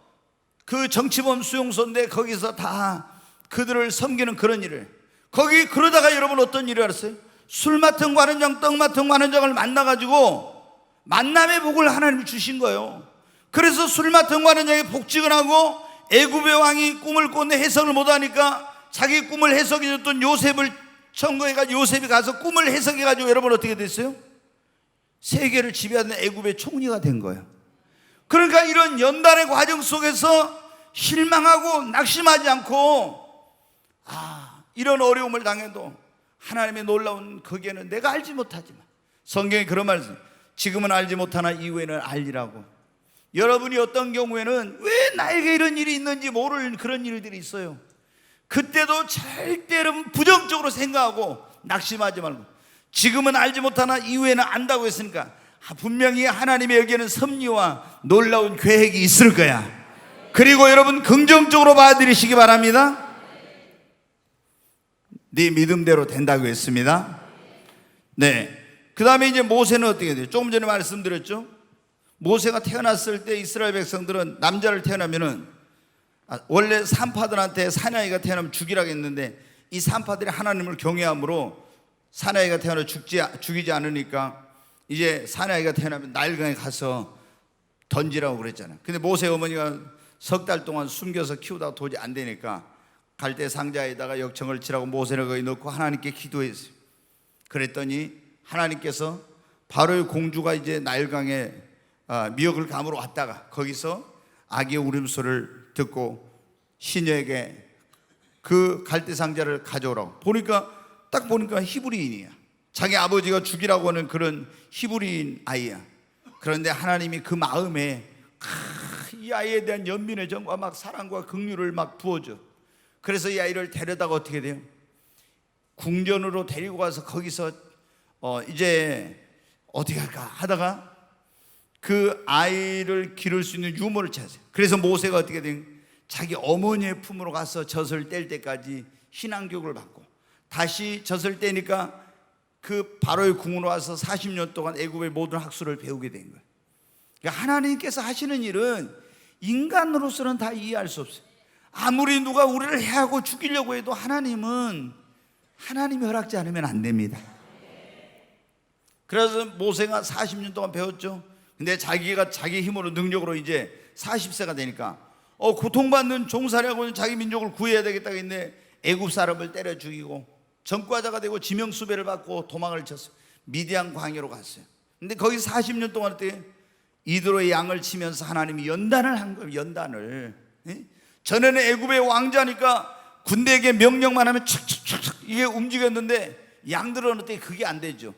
그 정치범 수용소인데 거기서 다 그들을 섬기는 그런 일을 거기 그러다가 여러분 어떤 일을 알았어요? 술 맡은 관원장 떡 맡은 관원장을 만나가지고 만남의 복을 하나님이 주신 거예요. 그래서 술 맡은 관원장이 복직을 애굽의 왕이 꿈을 꿨는데 해석을 못하니까 자기 꿈을 해석해줬던 요셉을 청구해가지고 요셉이 가서 꿈을 해석해가지고 여러분 어떻게 됐어요? 세계를 지배하는 애굽의 총리가 된 거예요. 그러니까 이런 연단의 과정 속에서 실망하고 낙심하지 않고 이런 어려움을 당해도 하나님의 놀라운 거기에는 내가 알지 못하지만 성경에 그런 말이 있어요. 지금은 알지 못하나 이후에는 알리라고. 여러분이 어떤 경우에는 왜 나에게 이런 일이 있는지 모를 그런 일들이 있어요. 그때도 절대 여러분 부정적으로 생각하고 낙심하지 말고 지금은 알지 못하나 이후에는 안다고 했으니까 분명히 하나님의 여기에는 섭리와 놀라운 계획이 있을 거야. 그리고 여러분 긍정적으로 받아들이시기 바랍니다. 네 믿음대로 된다고 했습니다. 네. 그 다음에 이제 모세는 어떻게 돼요? 조금 전에 말씀드렸죠. 모세가 태어났을 때 이스라엘 백성들은 남자를 태어나면은 원래 산파들한테 사나이가 태어나면 죽이라고 했는데 이 산파들이 하나님을 경외함으로 사나이가 태어나 죽이지 않으니까 이제 사나이가 태어나면 나일강에 가서 던지라고 그랬잖아요. 근데 모세 어머니가 석 달 동안 숨겨서 키우다가 도저히 안 되니까 갈대 상자에다가 역청을 치라고 모세를 거기 넣고 하나님께 기도했어요. 그랬더니 하나님께서 바로의 공주가 이제 나일강에 미역을 감으러 왔다가 거기서 아기의 울음소리를 듣고 시녀에게 그 갈대 상자를 가져오라고 딱 보니까 히브리인이야. 자기 아버지가 죽이라고 하는 그런 히브리인 아이야. 그런데 하나님이 그 마음에 이 아이에 대한 연민의 정과 막 사랑과 긍휼을 막 부어줘. 그래서 이 아이를 데려다가 어떻게 돼요? 궁전으로 데리고 가서 거기서 이제 어떻게 할까 하다가 그 아이를 기를 수 있는 유모를 찾았어요. 그래서 모세가 어떻게 돼요? 자기 어머니의 품으로 가서 젖을 뗄 때까지 신앙교육을 받고 다시 젖을 떼니까 그 바로의 궁으로 와서 40년 동안 애굽의 모든 학술을 배우게 된 거예요. 그러니까 하나님께서 하시는 일은 인간으로서는 다 이해할 수 없어요. 아무리 누가 우리를 해하고 죽이려고 해도 하나님이 허락지 않으면 안 됩니다. 그래서 모세가 40년 동안 배웠죠. 근데 자기가 자기 힘으로 능력으로 이제 40세가 되니까 고통받는 종살이하고는 자기 민족을 구해야 되겠다고 했는데 애굽 사람을 때려 죽이고 전과자가 되고 지명수배를 받고 도망을 쳤어요. 미디안 광야로 갔어요. 근데 거기 40년 동안 어떻게 이드로의 양을 치면서 하나님이 연단을 한 거예요. 연단을. 전에는 애굽의 왕자니까 군대에게 명령만 하면 촥촥촥 이게 움직였는데 양들은 어떻게 그게 안 되죠.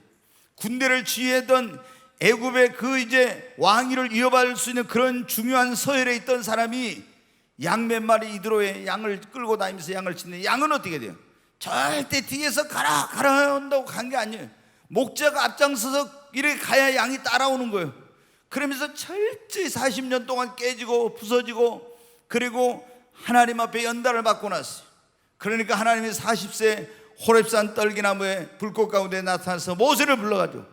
군대를 지휘했던 애굽의 그 이제 왕위를 이어받을 수 있는 그런 중요한 서열에 있던 사람이 양 몇 마리 이드로의 양을 끌고 다니면서 양을 치는데 양은 어떻게 돼요? 절대 뒤에서 가라 한다고 간 게 아니에요. 목자가 앞장서서 이렇게 가야 양이 따라오는 거예요. 그러면서 철저히 40년 동안 깨지고 부서지고 그리고 하나님 앞에 연단을 받고 났어요. 그러니까 하나님이 40세 호렙산 떨기나무에 불꽃 가운데 나타나서 모세를 불러가지고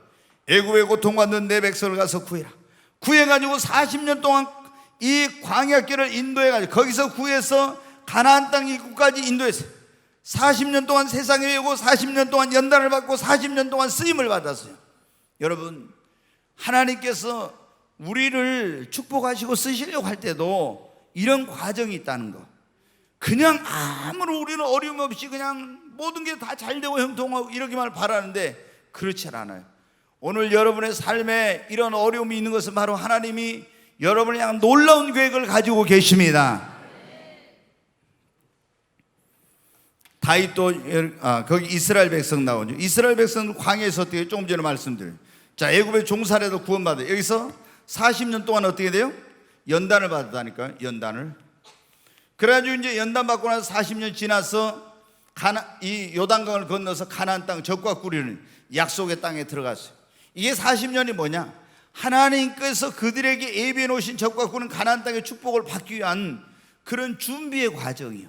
애굽의 고통받는 내 백성을 가서 구해라. 구해가지고 40년 동안 이 광야길을 인도해가지고 거기서 구해서 가나안 땅 입구까지 인도했어요. 40년 동안 세상에 외우고 40년 동안 연단을 받고 40년 동안 쓰임을 받았어요. 여러분, 하나님께서 우리를 축복하시고 쓰시려고 할 때도 이런 과정이 있다는 거. 그냥 아무런 우리는 어려움 없이 그냥 모든 게 다 잘 되고 형통하고 이러기만 바라는데 그렇지 않아요. 오늘 여러분의 삶에 이런 어려움이 있는 것은 바로 하나님이 여러분을 향한 놀라운 계획을 가지고 계십니다. 다윗도 거기 이스라엘 백성 나오죠. 이스라엘 백성은 광야에서 어떻게 조금 전에 말씀드려요. 자, 애굽의 종살이도 구원받아요. 여기서 40년 동안 어떻게 돼요? 연단을 받았다니까요. 연단을. 그래가지고 이제 연단 받고 나서 40년 지나서 이 요단강을 건너서 가나안 땅 적과 꿀이는 약속의 땅에 들어갔어요. 이게 40년이 뭐냐? 하나님께서 그들에게 예비해 놓으신 적과 꿀은 가나안 땅의 축복을 받기 위한 그런 준비의 과정이에요.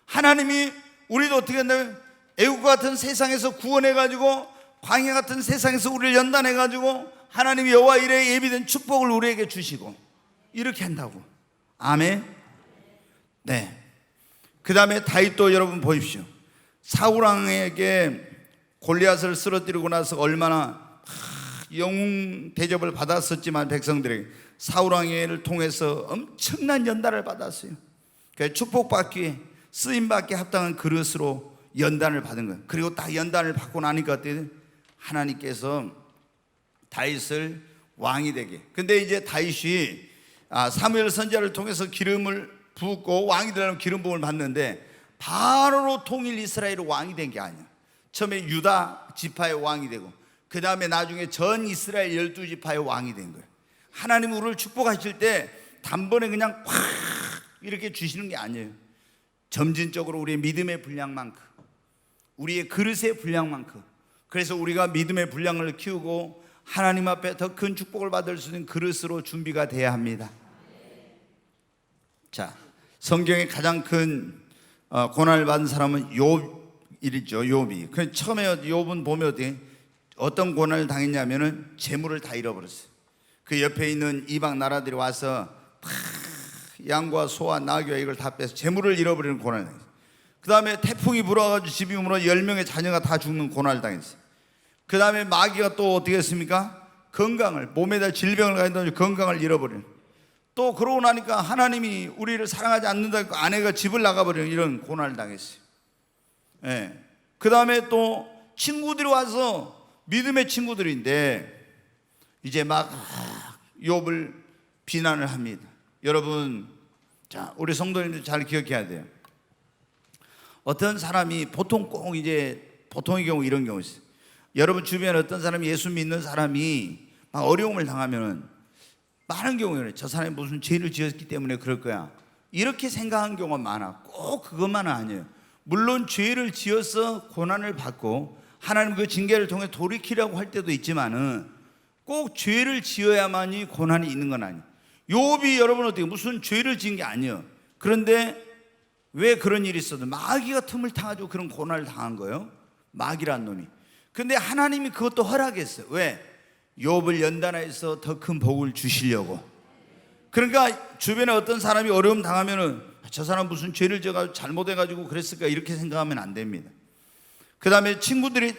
하나님이 우리도 어떻게 한다면 애국 같은 세상에서 구원해가지고 광야 같은 세상에서 우리를 연단해가지고 하나님이 여호와 이레에 예비된 축복을 우리에게 주시고 이렇게 한다고. 아멘. 네. 그 다음에 다윗도 여러분 보십시오. 사울왕에게 골리앗을 쓰러뜨리고 나서 얼마나 영웅 대접을 받았었지만 백성들에게 사울왕을 통해서 엄청난 연단을 받았어요. 그러니까 축복받기 위해 쓰임받기 합당한 그릇으로 연단을 받은 거예요. 그리고 딱 연단을 받고 나니까 어때요? 하나님께서 다윗을 왕이 되게. 근데 이제 다윗이 사무엘 선지자를 통해서 기름을 붓고 왕이 되려면 기름 부음을 받는데 바로 통일 이스라엘의 왕이 된 게 아니야. 처음에 유다 지파의 왕이 되고 그 다음에 나중에 전 이스라엘 12지파의 왕이 된 거예요. 하나님 우리를 축복하실 때 단번에 그냥 확 이렇게 주시는 게 아니에요. 점진적으로 우리의 믿음의 분량만큼, 우리의 그릇의 분량만큼. 그래서 우리가 믿음의 분량을 키우고 하나님 앞에 더 큰 축복을 받을 수 있는 그릇으로 준비가 돼야 합니다. 자, 성경에 가장 큰 고난을 받은 사람은 욥이죠. 욥이. 그 처음에 욥은 보면 어떤 고난을 당했냐면은 재물을 다 잃어버렸어요. 그 옆에 있는 이방 나라들이 와서 양과 소와 나귀와 이걸 다 빼서 재물을 잃어버리는 고난을 당했어요. 그 다음에 태풍이 불어가지고 집이 무너 10명의 자녀가 다 죽는 고난을 당했어요. 그 다음에 마귀가 또 어떻게 했습니까? 건강을, 몸에다 질병을 가진다고 건강을 잃어버리는. 또 그러고 나니까 하나님이 우리를 사랑하지 않는다고 아내가 집을 나가버리는 이런 고난을 당했어요. 예. 그 다음에 또 친구들이 와서 믿음의 친구들인데 이제 막 욥을 비난을 합니다. 여러분, 자, 우리 성도님들 잘 기억해야 돼요. 어떤 사람이 보통 꼭 이제 보통의 경우 이런 경우 있어요. 여러분 주변에 어떤 사람이 예수 믿는 사람이 막 어려움을 당하면은 많은 경우에는 저 사람이 무슨 죄를 지었기 때문에 그럴 거야 이렇게 생각한 경우가 많아. 꼭 그것만은 아니에요. 물론 죄를 지어서 고난을 받고 하나님 그 징계를 통해 돌이키려고 할 때도 있지만은 꼭 죄를 지어야만이 고난이 있는 건 아니에요. 욥이 여러분 어떻게 무슨 죄를 지은 게 아니에요. 그런데 왜 그런 일이 있어도 마귀가 틈을 타가지고 그런 고난을 당한 거예요. 마귀란 놈이. 근데 하나님이 그것도 허락했어요. 왜? 욥을 연단해서 더 큰 복을 주시려고. 그러니까 주변에 어떤 사람이 어려움 당하면은 저 사람 무슨 죄를 져가지고 잘못해가지고 그랬을까 이렇게 생각하면 안 됩니다. 그 다음에 친구들이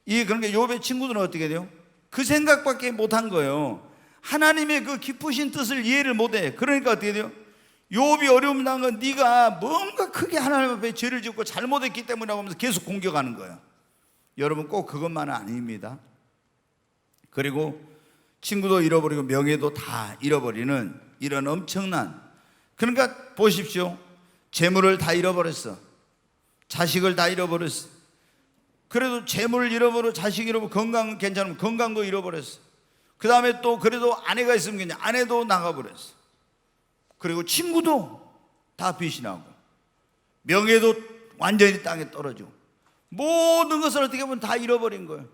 그러니까 욥의 친구들은 어떻게 돼요? 그 생각밖에 못한 거예요. 하나님의 그 깊으신 뜻을 이해를 못해. 그러니까 어떻게 돼요? 욥이 어려움 당한 건 네가 뭔가 크게 하나님 앞에 죄를 짓고 잘못했기 때문이라고 하면서 계속 공격하는 거예요. 여러분 꼭 그것만은 아닙니다. 그리고 친구도 잃어버리고 명예도 다 잃어버리는 이런 엄청난, 그러니까 보십시오. 재물을 다 잃어버렸어. 자식을 다 잃어버렸어. 그래도 재물을 잃어버려 자식 잃어버려 건강은 괜찮으면 건강도 잃어버렸어. 그 다음에 또 그래도 아내가 있으면 그냥 아내도 나가버렸어. 그리고 친구도 다 배신하고 명예도 완전히 땅에 떨어지고 모든 것을 어떻게 보면 다 잃어버린 거예요.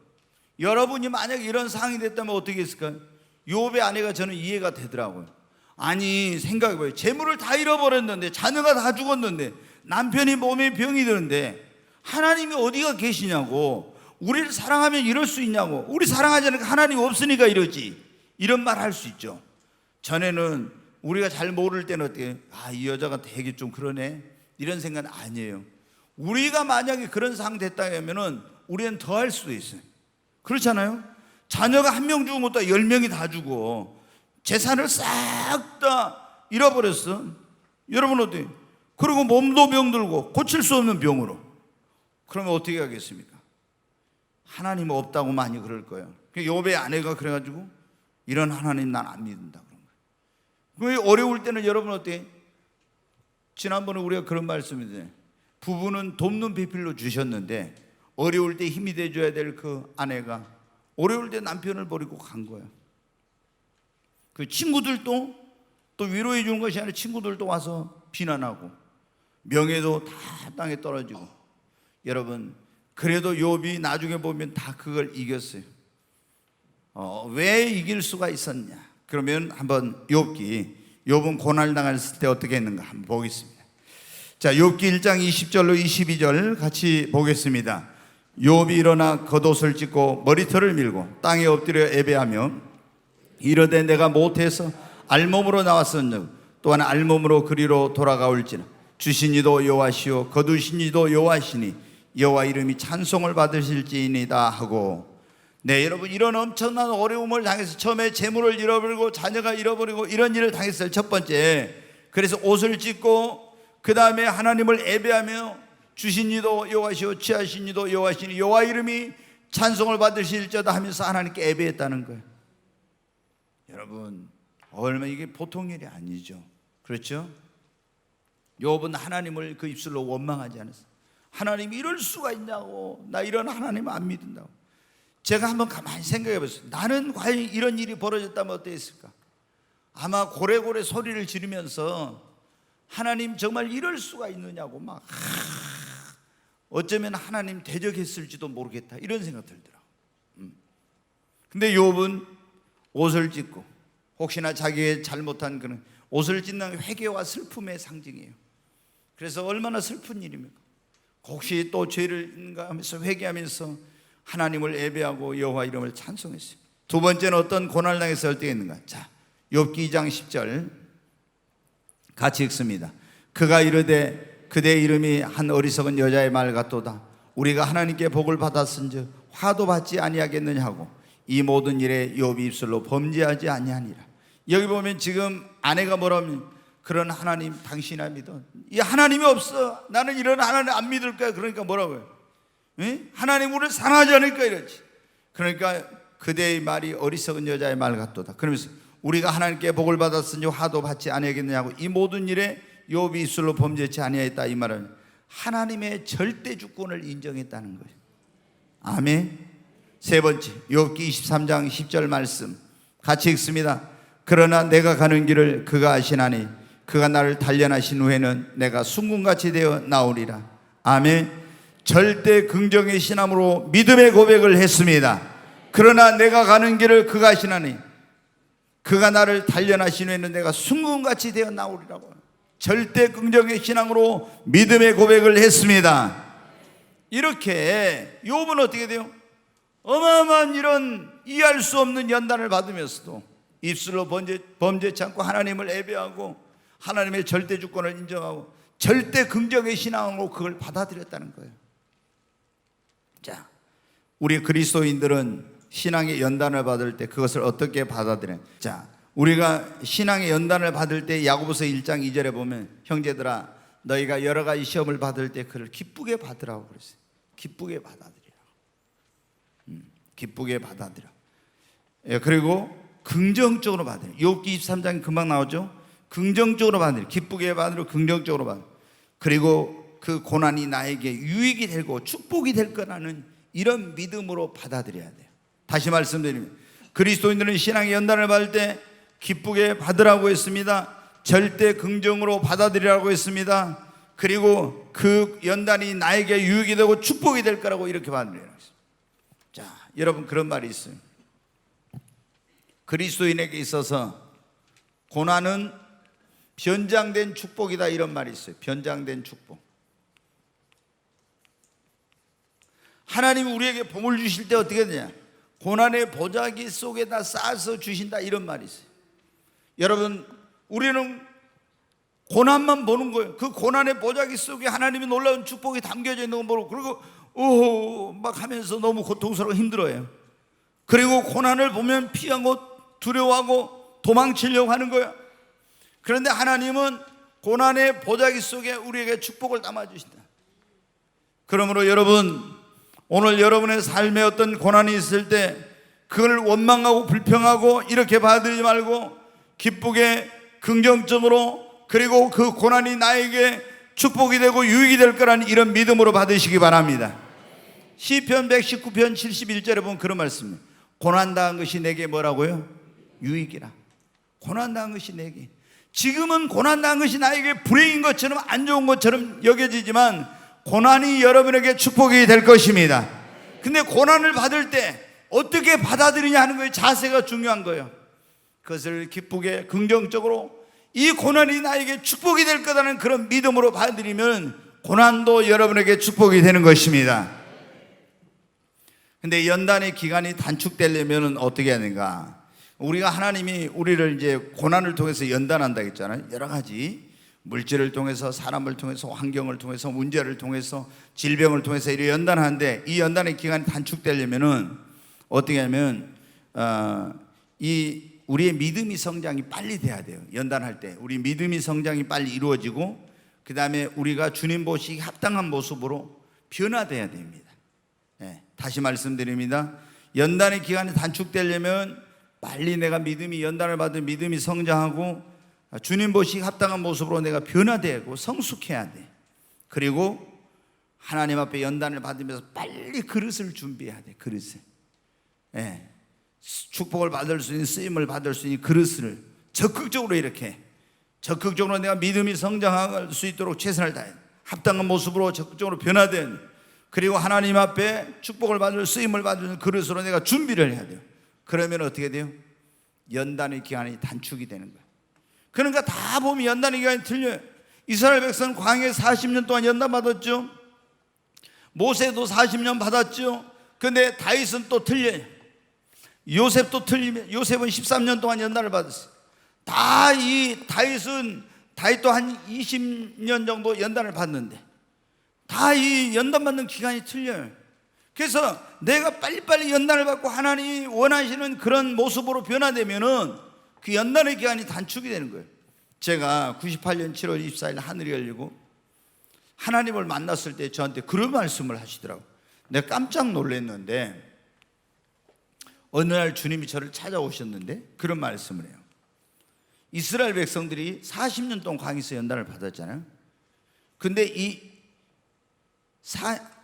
여러분이 만약에 이런 상황이 됐다면 어떻게 했을까요? 욥의 아내가 저는 이해가 되더라고요. 아니 생각해봐요. 재물을 다 잃어버렸는데 자녀가 다 죽었는데 남편이 몸에 병이 드는데 하나님이 어디가 계시냐고, 우리를 사랑하면 이럴 수 있냐고, 우리 사랑하지 않으니까 하나님 없으니까 이러지, 이런 말 할 수 있죠. 전에는 우리가 잘 모를 때는 어떻게 이 여자가 되게 좀 그러네 이런 생각은 아니에요. 우리가 만약에 그런 상태 됐다면은 우리는 더 할 수도 있어요. 그렇잖아요? 자녀가 한 명 죽은 것도 10명이 다 죽어. 재산을 싹 다 잃어버렸어. 여러분 어때요? 그리고 몸도 병들고 고칠 수 없는 병으로. 그러면 어떻게 하겠습니까? 하나님 없다고 많이 그럴 거예요. 욥의 아내가 그래가지고 이런 하나님 난 안 믿는다 그런 거예요. 어려울 때는 여러분 어때요? 지난번에 우리가 그런 말씀이잖아요. 부부는 돕는 비필로 주셨는데 어려울 때 힘이 돼줘야 될 그 아내가 어려울 때 남편을 버리고 간 거예요. 그 친구들도 또 위로해 주는 것이 아니라 친구들도 와서 비난하고 명예도 다 땅에 떨어지고. 여러분 그래도 욥이 나중에 보면 다 그걸 이겼어요. 왜 이길 수가 있었냐? 그러면 한번 욥은 고난을 당했을 때 어떻게 했는가 한번 보겠습니다. 자, 욥기 1장 20절로 22절 같이 보겠습니다. 욥이 일어나 겉옷을 찢고 머리털을 밀고 땅에 엎드려 예배하며 이르되 내가 못해서 알몸으로 나왔었느냐 또한 알몸으로 그리로 돌아가올지나 주신 이도 여호와시오 거두신 이도 여호와시니 여호와 이름이 찬송을 받으실지이니다 하고. 네, 여러분 이런 엄청난 어려움을 당해서 처음에 재물을 잃어버리고 자녀가 잃어버리고 이런 일을 당했어요. 첫 번째. 그래서 옷을 찢고 그 다음에 하나님을 예배하며 주신 이도 여호와시오 취하신 이도 여호와시니 여호와 이름이 찬송을 받으실지어다 하면서 하나님께 예배했다는 거예요. 여러분 얼마나 이게 보통 일이 아니죠. 그렇죠? 욥은 하나님을 그 입술로 원망하지 않았어요. 하나님이 이럴 수가 있냐고, 나 이런 하나님 안 믿는다고. 제가 한번 가만히 생각해 보세요. 나는 과연 이런 일이 벌어졌다면 어땠을까? 아마 고래고래 소리를 지르면서 하나님 정말 이럴 수가 있느냐고 막 어쩌면 하나님 대적했을지도 모르겠다 이런 생각 들더라고요. 근데 욥은 옷을 찢고 혹시나 자기의 잘못한 그런 옷을 찢는 회개와 슬픔의 상징이에요. 그래서 얼마나 슬픈 일입니까? 혹시 또 죄를 하면서 회개하면서 하나님을 예배하고 여호와 이름을 찬송했어요. 두 번째는 어떤 고난을 당해서 어떻게 했는가? 자, 욥기 2장 10절 같이 읽습니다. 그가 이르되 그대 이름이 한 어리석은 여자의 말 같도다. 우리가 하나님께 복을 받았은즉 화도 받지 아니하겠느냐 하고 이 모든 일에 욥이 입술로 범죄하지 아니하니라. 여기 보면 지금 아내가 뭐라면 그런 하나님 당신이나 믿어. 이 하나님이 없어. 나는 이런 하나님 안 믿을 거야. 그러니까 뭐라고요? 하나님 우리를 사랑하지 않을까 이러지. 그러니까 그대의 말이 어리석은 여자의 말 같도다. 그러면서 우리가 하나님께 복을 받았으니 화도 받지 아니하겠느냐고 이 모든 일에 욥이 입술로 범죄치 아니하였다. 이 말은 하나님의 절대 주권을 인정했다는 거예요. 아멘. 세 번째 욥기 23장 10절 말씀 같이 읽습니다. 그러나 내가 가는 길을 그가 아시나니 그가 나를 단련하신 후에는 내가 순금같이 되어 나오리라. 아멘. 절대 긍정의 신함으로 믿음의 고백을 했습니다. 그러나 내가 가는 길을 그가 아시나니 그가 나를 단련하신 후에는 내가 순금같이 되어 나오리라고. 절대 긍정의 신앙으로 믿음의 고백을 했습니다. 이렇게 욥은 어떻게 돼요? 어마어마한 이런 이해할 수 없는 연단을 받으면서도 입술로 범죄치 않고 하나님을 예배하고 하나님의 절대 주권을 인정하고 절대 긍정의 신앙으로 그걸 받아들였다는 거예요. 자, 우리 그리스도인들은 신앙의 연단을 받을 때 그것을 어떻게 받아들여요? 자, 우리가 신앙의 연단을 받을 때 야고보서 1장 2절에 보면 형제들아 너희가 여러 가지 시험을 받을 때 그를 기쁘게 받으라고 그랬어요. 기쁘게 받아들이라. 기쁘게 받아들여. 예, 그리고 긍정적으로 받으라. 욥기 23장에 금방 나오죠. 긍정적으로 받으라. 기쁘게 받으라. 긍정적으로 받으라. 그리고 그 고난이 나에게 유익이 되고 축복이 될 거라는 이런 믿음으로 받아들여야 돼요. 다시 말씀드리면 그리스도인들은 신앙의 연단을 받을 때 기쁘게 받으라고 했습니다. 절대 긍정으로 받아들이라고 했습니다. 그리고 그 연단이 나에게 유익이 되고 축복이 될 거라고 이렇게 받으라고 했습니다. 자, 여러분 그런 말이 있어요. 그리스도인에게 있어서 고난은 변장된 축복이다 이런 말이 있어요. 변장된 축복. 하나님이 우리에게 복을 주실 때 어떻게 되냐? 고난의 보자기 속에다 쌓아서 주신다 이런 말이 있어요. 여러분 우리는 고난만 보는 거예요. 그 고난의 보자기 속에 하나님의 놀라운 축복이 담겨져 있는 거 모르고, 그리고 오호 막 하면서 너무 고통스럽고 힘들어요. 그리고 고난을 보면 피하고 두려워하고 도망치려고 하는 거예요. 그런데 하나님은 고난의 보자기 속에 우리에게 축복을 담아주신다. 그러므로 여러분, 오늘 여러분의 삶에 어떤 고난이 있을 때 그걸 원망하고 불평하고 이렇게 받아들이지 말고 기쁘게 긍정적으로, 그리고 그 고난이 나에게 축복이 되고 유익이 될 거라는 이런 믿음으로 받으시기 바랍니다. 시편 119편 71절에 보면 그런 말씀이에요. 고난당한 것이 내게 뭐라고요? 유익이라. 고난당한 것이 내게, 지금은 고난당한 것이 나에게 불행인 것처럼 안 좋은 것처럼 여겨지지만 고난이 여러분에게 축복이 될 것입니다. 근데 고난을 받을 때 어떻게 받아들이냐 하는 거에 자세가 중요한 거예요. 그것을 기쁘게 긍정적으로, 이 고난이 나에게 축복이 될 거라는 그런 믿음으로 받아들이면 고난도 여러분에게 축복이 되는 것입니다. 근데 연단의 기간이 단축되려면 어떻게 해야 되는가? 우리가 하나님이 우리를 이제 고난을 통해서 연단한다 했잖아요. 여러 가지 물질을 통해서, 사람을 통해서, 환경을 통해서, 문제를 통해서, 질병을 통해서 이렇게 연단하는데, 이 연단의 기간이 단축되려면은 어떻게 하면 이 우리의 믿음이 성장이 빨리 돼야 돼요. 연단할 때 우리 믿음이 성장이 빨리 이루어지고, 그 다음에 우리가 주님 보시기 합당한 모습으로 변화돼야 됩니다. 다시 말씀드립니다. 연단의 기간이 단축되려면 빨리 내가 믿음이, 연단을 받은 믿음이 성장하고 주님 보시기 합당한 모습으로 내가 변화되고 성숙해야 돼. 그리고 하나님 앞에 연단을 받으면서 빨리 그릇을 준비해야 돼. 그릇을, 축복을 받을 수 있는, 쓰임을 받을 수 있는 그릇을 적극적으로, 이렇게 적극적으로 내가 믿음이 성장할 수 있도록 최선을 다해 합당한 모습으로 적극적으로 변화된, 그리고 하나님 앞에 축복을 받을, 쓰임을 받을 그릇으로 내가 준비를 해야 돼요. 그러면 어떻게 돼요? 연단의 기간이 단축이 되는 거예요. 그러니까 다 보면 연단의 기간이 틀려요. 이스라엘 백성은 광야에 40년 동안 연단 받았죠. 모세도 40년 받았죠. 그런데 다윗은 또 틀려요. 요셉도 틀리면, 요셉은 13년 동안 연단을 받았어요. 다 이 다윗도 한 20년 정도 연단을 받는데 다 이 연단 받는 기간이 틀려요. 그래서 내가 빨리빨리 연단을 받고 하나님이 원하시는 그런 모습으로 변화되면은 그 연단의 기간이 단축이 되는 거예요. 제가 98년 7월 24일 하늘이 열리고 하나님을 만났을 때 저한테 그런 말씀을 하시더라고요. 내가 깜짝 놀랐는데, 어느 날 주님이 저를 찾아오셨는데 그런 말씀을 해요. 이스라엘 백성들이 40년 동안 광야에서 연단을 받았잖아요. 근데 이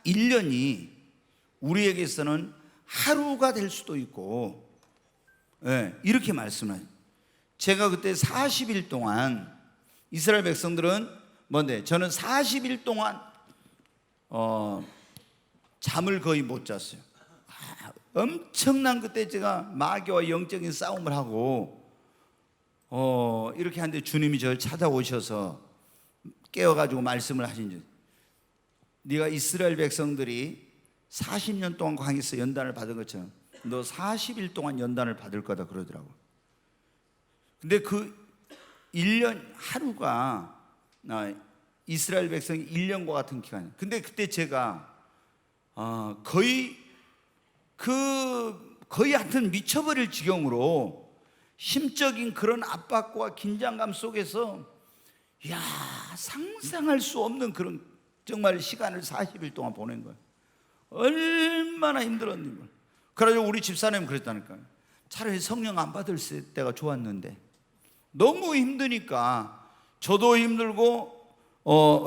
1년이 우리에게서는 하루가 될 수도 있고, 이렇게 말씀해요. 제가 그때 40일 동안, 이스라엘 백성들은 뭔데, 저는 40일 동안 잠을 거의 못 잤어요. 엄청난, 그때 제가 마귀와 영적인 싸움을 하고 이렇게 하는데 주님이 저를 찾아오셔서 깨워가지고 말씀을 하신, 네가 이스라엘 백성들이 40년 동안 광야에서 연단을 받은 것처럼 너 40일 동안 연단을 받을 거다 그러더라고요. 근데 그 1년 하루가 이스라엘 백성이 1년과 같은 기간이에요. 근데 그때 제가 거의 하여튼 미쳐버릴 지경으로 심적인 그런 압박과 긴장감 속에서 상상할 수 없는 그런 정말 시간을 40일 동안 보낸 거예요. 얼마나 힘들었는지. 그래가지고 우리 집사님 그랬다니까요. 차라리 성령 안 받을 때가 좋았는데 너무 힘드니까, 저도 힘들고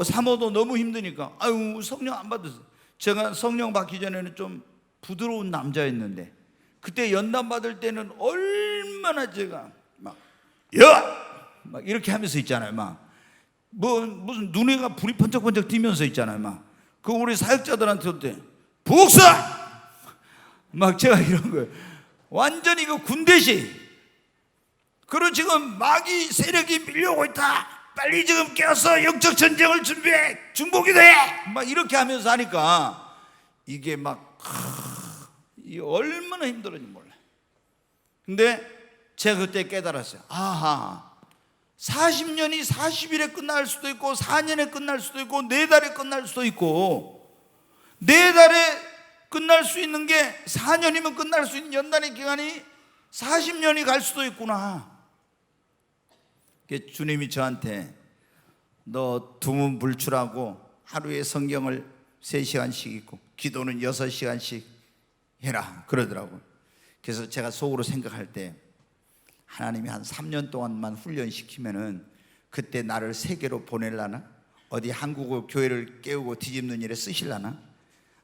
사모도 너무 힘드니까 아유 성령 안 받았어요. 제가 성령 받기 전에는 좀 부드러운 남자였는데 그때 연단 받을 때는 얼마나 제가 막 이렇게 하면서 있잖아요. 무슨 눈에가 불이 번쩍번쩍 띄면서 있잖아요. 그 우리 사역자들한테 어때? 복사! 제가 이런 거예요. 완전히 그 군대식. 그리고 지금 마귀 세력이 밀려오고 있다. 빨리 지금 깨어서 영적 전쟁을 준비해. 중복이 돼. 이렇게 하면서 하니까 이게 이게 얼마나 힘들었는지 몰라요. 근데 제가 그때 깨달았어요. 아하, 40년이 40일에 끝날 수도 있고 4년에 끝날 수도 있고 4달에 끝날 수도 있고 4달에 끝날 수 있는 게 4년이면 끝날 수 있는 연단의 기간이 40년이 갈 수도 있구나. 주님이 저한테 너 두문불출하고 하루에 성경을 3시간씩 읽고 기도는 6시간씩 해라 그러더라고요. 그래서 제가 속으로 생각할 때 하나님이 한 3년 동안만 훈련시키면은 그때 나를 세계로 보내려나? 어디 한국어 교회를 깨우고 뒤집는 일에 쓰실라나?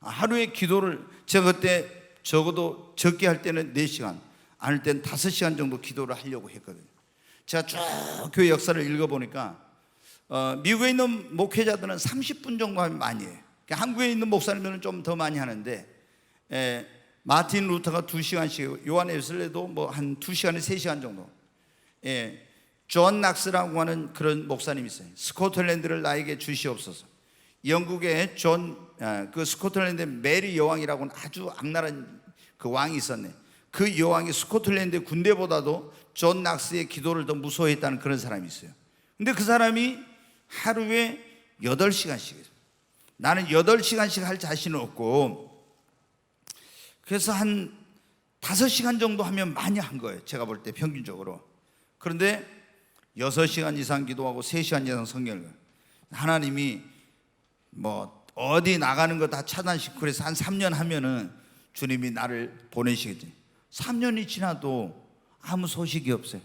하루에 기도를 제가 그때 적어도 적게 할 때는 4시간, 안 할 때는 5시간 정도 기도를 하려고 했거든요. 제가 쭉 교회 역사를 읽어보니까 미국에 있는 목회자들은 30분 정도 하면 많이 해요. 한국에 있는 목사님들은 좀 더 많이 하는데 마틴 루터가 2시간씩, 요한 웨슬레도 뭐 한 2시간에 3시간 정도. 존 낙스라고 하는 그런 목사님이 있어요. 스코틀랜드를 나에게 주시옵소서. 영국에 그 스코틀랜드 메리 여왕이라고 아주 악랄한 그 왕이 있었네. 그 여왕이 스코틀랜드 군대보다도 존 낙스의 기도를 더 무서워했다는 그런 사람이 있어요. 근데 그 사람이 하루에 8시간씩 해요. 나는 8시간씩 할 자신은 없고, 그래서 한 5시간 정도 하면 많이 한 거예요. 제가 볼 때 평균적으로. 그런데 6시간 이상 기도하고 3시간 이상 성경을, 하나님이 뭐 어디 나가는 거 다 차단시키고, 그래서 한 3년 하면은 주님이 나를 보내시겠지. 3년이 지나도 아무 소식이 없어요.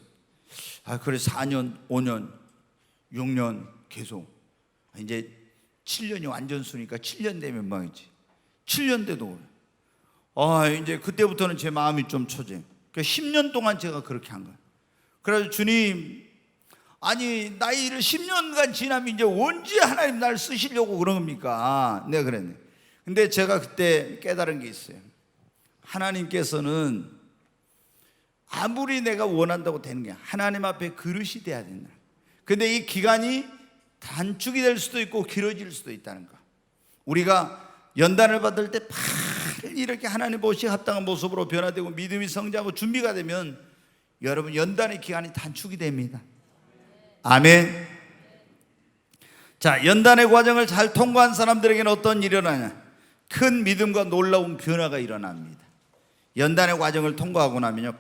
그래서 4년, 5년, 6년 계속. 이제 7년이 완전 수니까 7년 되면 망이지. 7년 돼도 그래. 이제 그때부터는 제 마음이 좀 초조해. 그러니까 10년 동안 제가 그렇게 한 거예요. 그래서 주님, 아니 나이를 10년간 지나면 이제 언제 하나님 날 쓰시려고 그런 겁니까? 내가 그랬네. 근데 제가 그때 깨달은 게 있어요. 하나님께서는 아무리 내가 원한다고 되는 게 하나님 앞에 그릇이 돼야 된다. 근데 이 기간이 단축이 될 수도 있고 길어질 수도 있다는 거. 우리가 연단을 받을 때 빨리 이렇게 하나님 보시기에 합당한 모습으로 변화되고 믿음이 성장하고 준비가 되면 여러분 연단의 기간이 단축이 됩니다. 아멘. 자, 연단의 과정을 잘 통과한 사람들에게는 어떤 일이 일어나냐? 큰 믿음과 놀라운 변화가 일어납니다. 연단의 과정을 통과하고 나면요,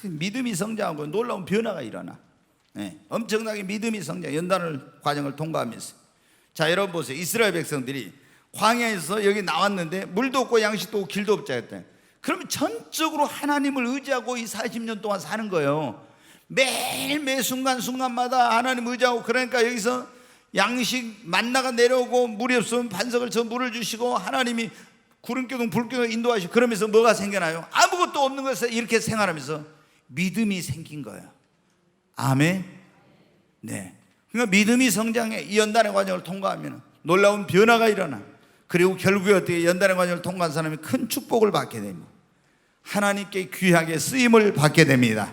큰 믿음이 성장하고 놀라운 변화가 일어나. 엄청나게 믿음이 성장, 연단을 과정을 통과하면서. 자, 여러분 보세요. 이스라엘 백성들이 광야에서 여기 나왔는데 물도 없고 양식도 없고 길도 없자 했대. 그러면 전적으로 하나님을 의지하고 이 40년 동안 사는 거예요. 매일 매 순간순간마다 하나님 의지하고. 그러니까 여기서 양식 만나가 내려오고 물이 없으면 반석을 쳐 물을 주시고 하나님이 구름기둥 불기둥 인도하시고, 그러면서 뭐가 생겨나요? 아무것도 없는 것에 이렇게 생활하면서 믿음이 생긴 거예요. 아멘. 네. 그러니까 믿음이 성장해. 이 연단의 과정을 통과하면 놀라운 변화가 일어나. 그리고 결국에 어떻게 연단의 과정을 통과한 사람이 큰 축복을 받게 됩니다. 하나님께 귀하게 쓰임을 받게 됩니다.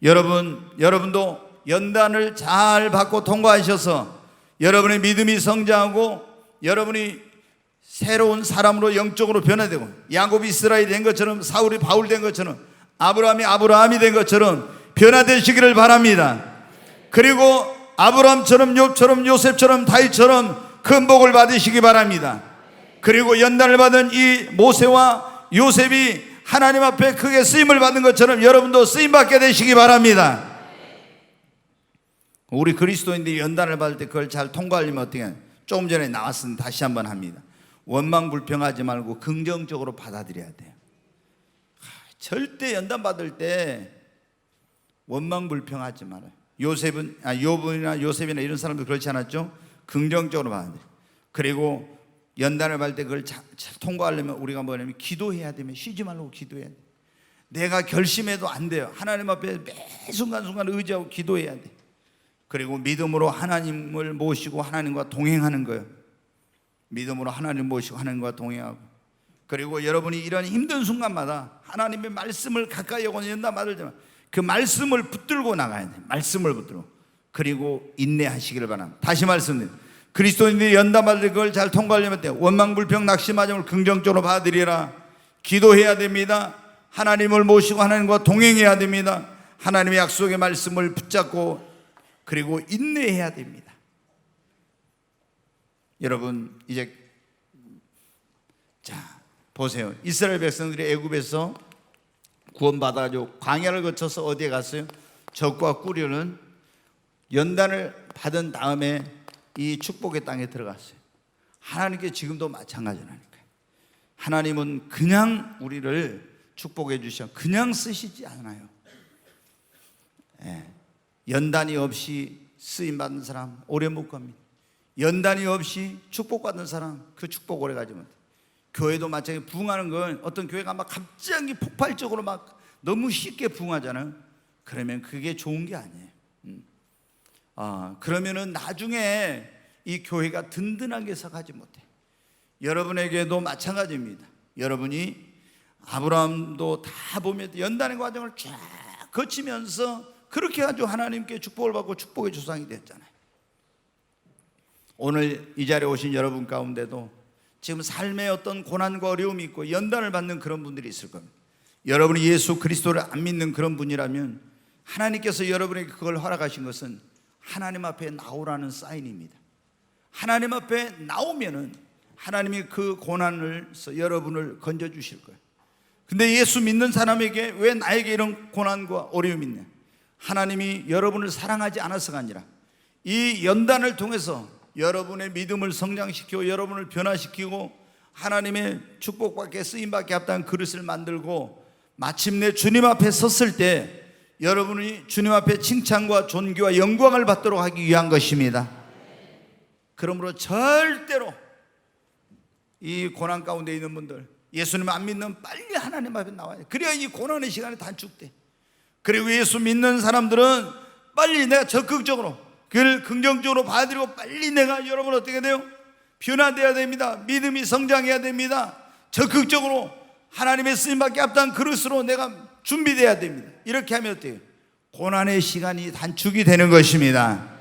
여러분도 연단을 잘 받고 통과하셔서 여러분의 믿음이 성장하고 여러분이 새로운 사람으로 영적으로 변화되고, 야곱이 이스라엘이 된 것처럼, 사울이 바울 된 것처럼, 아브라함이 아브라함이 된 것처럼 변화되시기를 바랍니다. 그리고 아브라함처럼, 욥처럼, 요셉처럼, 다윗처럼 큰 복을 받으시기 바랍니다. 그리고 연단을 받은 이 모세와 요셉이 하나님 앞에 크게 쓰임을 받은 것처럼 여러분도 쓰임받게 되시기 바랍니다. 우리 그리스도인들이 연단을 받을 때 그걸 잘 통과하려면 어떻게 해요? 조금 전에 나왔으니 다시 한번 합니다. 원망불평하지 말고 긍정적으로 받아들여야 돼요. 절대 연단 받을 때 원망불평하지 말아요. 욥이나 요셉이나 이런 사람들 그렇지 않았죠? 긍정적으로 받아야 돼요. 그리고 연단을 받을 때 그걸 잘 통과하려면 우리가 뭐냐면 기도해야 되면 쉬지 말고 기도해야 돼요. 내가 결심해도 안 돼요. 하나님 앞에 매 순간순간 의지하고 기도해야 돼요. 그리고 믿음으로 하나님을 모시고 하나님과 동행하는 거예요. 믿음으로 하나님을 모시고 하나님과 동행하고, 그리고 여러분이 이런 힘든 순간마다 하나님의 말씀을 가까이 오고 연단 받을 때만 그 말씀을 붙들고 나가야 돼요. 말씀을 붙들고. 그리고 인내하시기를 바랍니다. 다시 말씀드립니다. 그리스도인들이 연단 받을 걸 잘 통과하려면 원망불평 낙심하지 말고 긍정적으로 받아들이라. 기도해야 됩니다. 하나님을 모시고 하나님과 동행해야 됩니다. 하나님의 약속의 말씀을 붙잡고 그리고 인내해야 됩니다. 여러분 이제 자 보세요. 이스라엘 백성들이 애굽에서 구원받아가지고 광야를 거쳐서 어디에 갔어요? 적과 꾸려는 연단을 받은 다음에 이 축복의 땅에 들어갔어요. 하나님께 지금도 마찬가지라니까요. 하나님은 그냥 우리를 축복해 주셔 그냥 쓰시지 않아요. 연단이 없이 쓰임받는 사람 오래 못 갑니다. 연단이 없이 축복받는 사람 그 축복 오래 가지 못해요. 교회도 마찬가지로 부흥하는 건 어떤 교회가 막 갑자기 폭발적으로 막 너무 쉽게 부흥하잖아요. 그러면 그게 좋은 게 아니에요. 그러면은 나중에 이 교회가 든든하게 서가지 못해. 여러분에게도 마찬가지입니다. 여러분이 아브라함도 다 보면 연단의 과정을 쫙 거치면서 그렇게 가지고 하나님께 축복을 받고 축복의 조상이 됐잖아요. 오늘 이 자리에 오신 여러분 가운데도 지금 삶에 어떤 고난과 어려움이 있고 연단을 받는 그런 분들이 있을 겁니다. 여러분이 예수 그리스도를 안 믿는 그런 분이라면 하나님께서 여러분에게 그걸 허락하신 것은 하나님 앞에 나오라는 사인입니다. 하나님 앞에 나오면은 하나님이 그 고난을 여러분을 건져주실 거예요. 근데 예수 믿는 사람에게 왜 나에게 이런 고난과 어려움이 있냐? 하나님이 여러분을 사랑하지 않아서가 아니라 이 연단을 통해서 여러분의 믿음을 성장시키고 여러분을 변화시키고 하나님의 축복받게 쓰임받게 합당한 그릇을 만들고 마침내 주님 앞에 섰을 때 여러분이 주님 앞에 칭찬과 존귀와 영광을 받도록 하기 위한 것입니다. 그러므로 절대로 이 고난 가운데 있는 분들 예수님 안 믿는 빨리 하나님 앞에 나와야 돼. 그래야 이 고난의 시간이 단축돼. 그리고 예수 믿는 사람들은 빨리 내가 적극적으로 그를 긍정적으로 받아들이고 빨리 내가 여러분 어떻게 돼요? 변화되어야 됩니다. 믿음이 성장해야 됩니다. 적극적으로 하나님의 쓰임받게 합당한 그릇으로 내가 준비되어야 됩니다. 이렇게 하면 어때요? 고난의 시간이 단축이 되는 것입니다.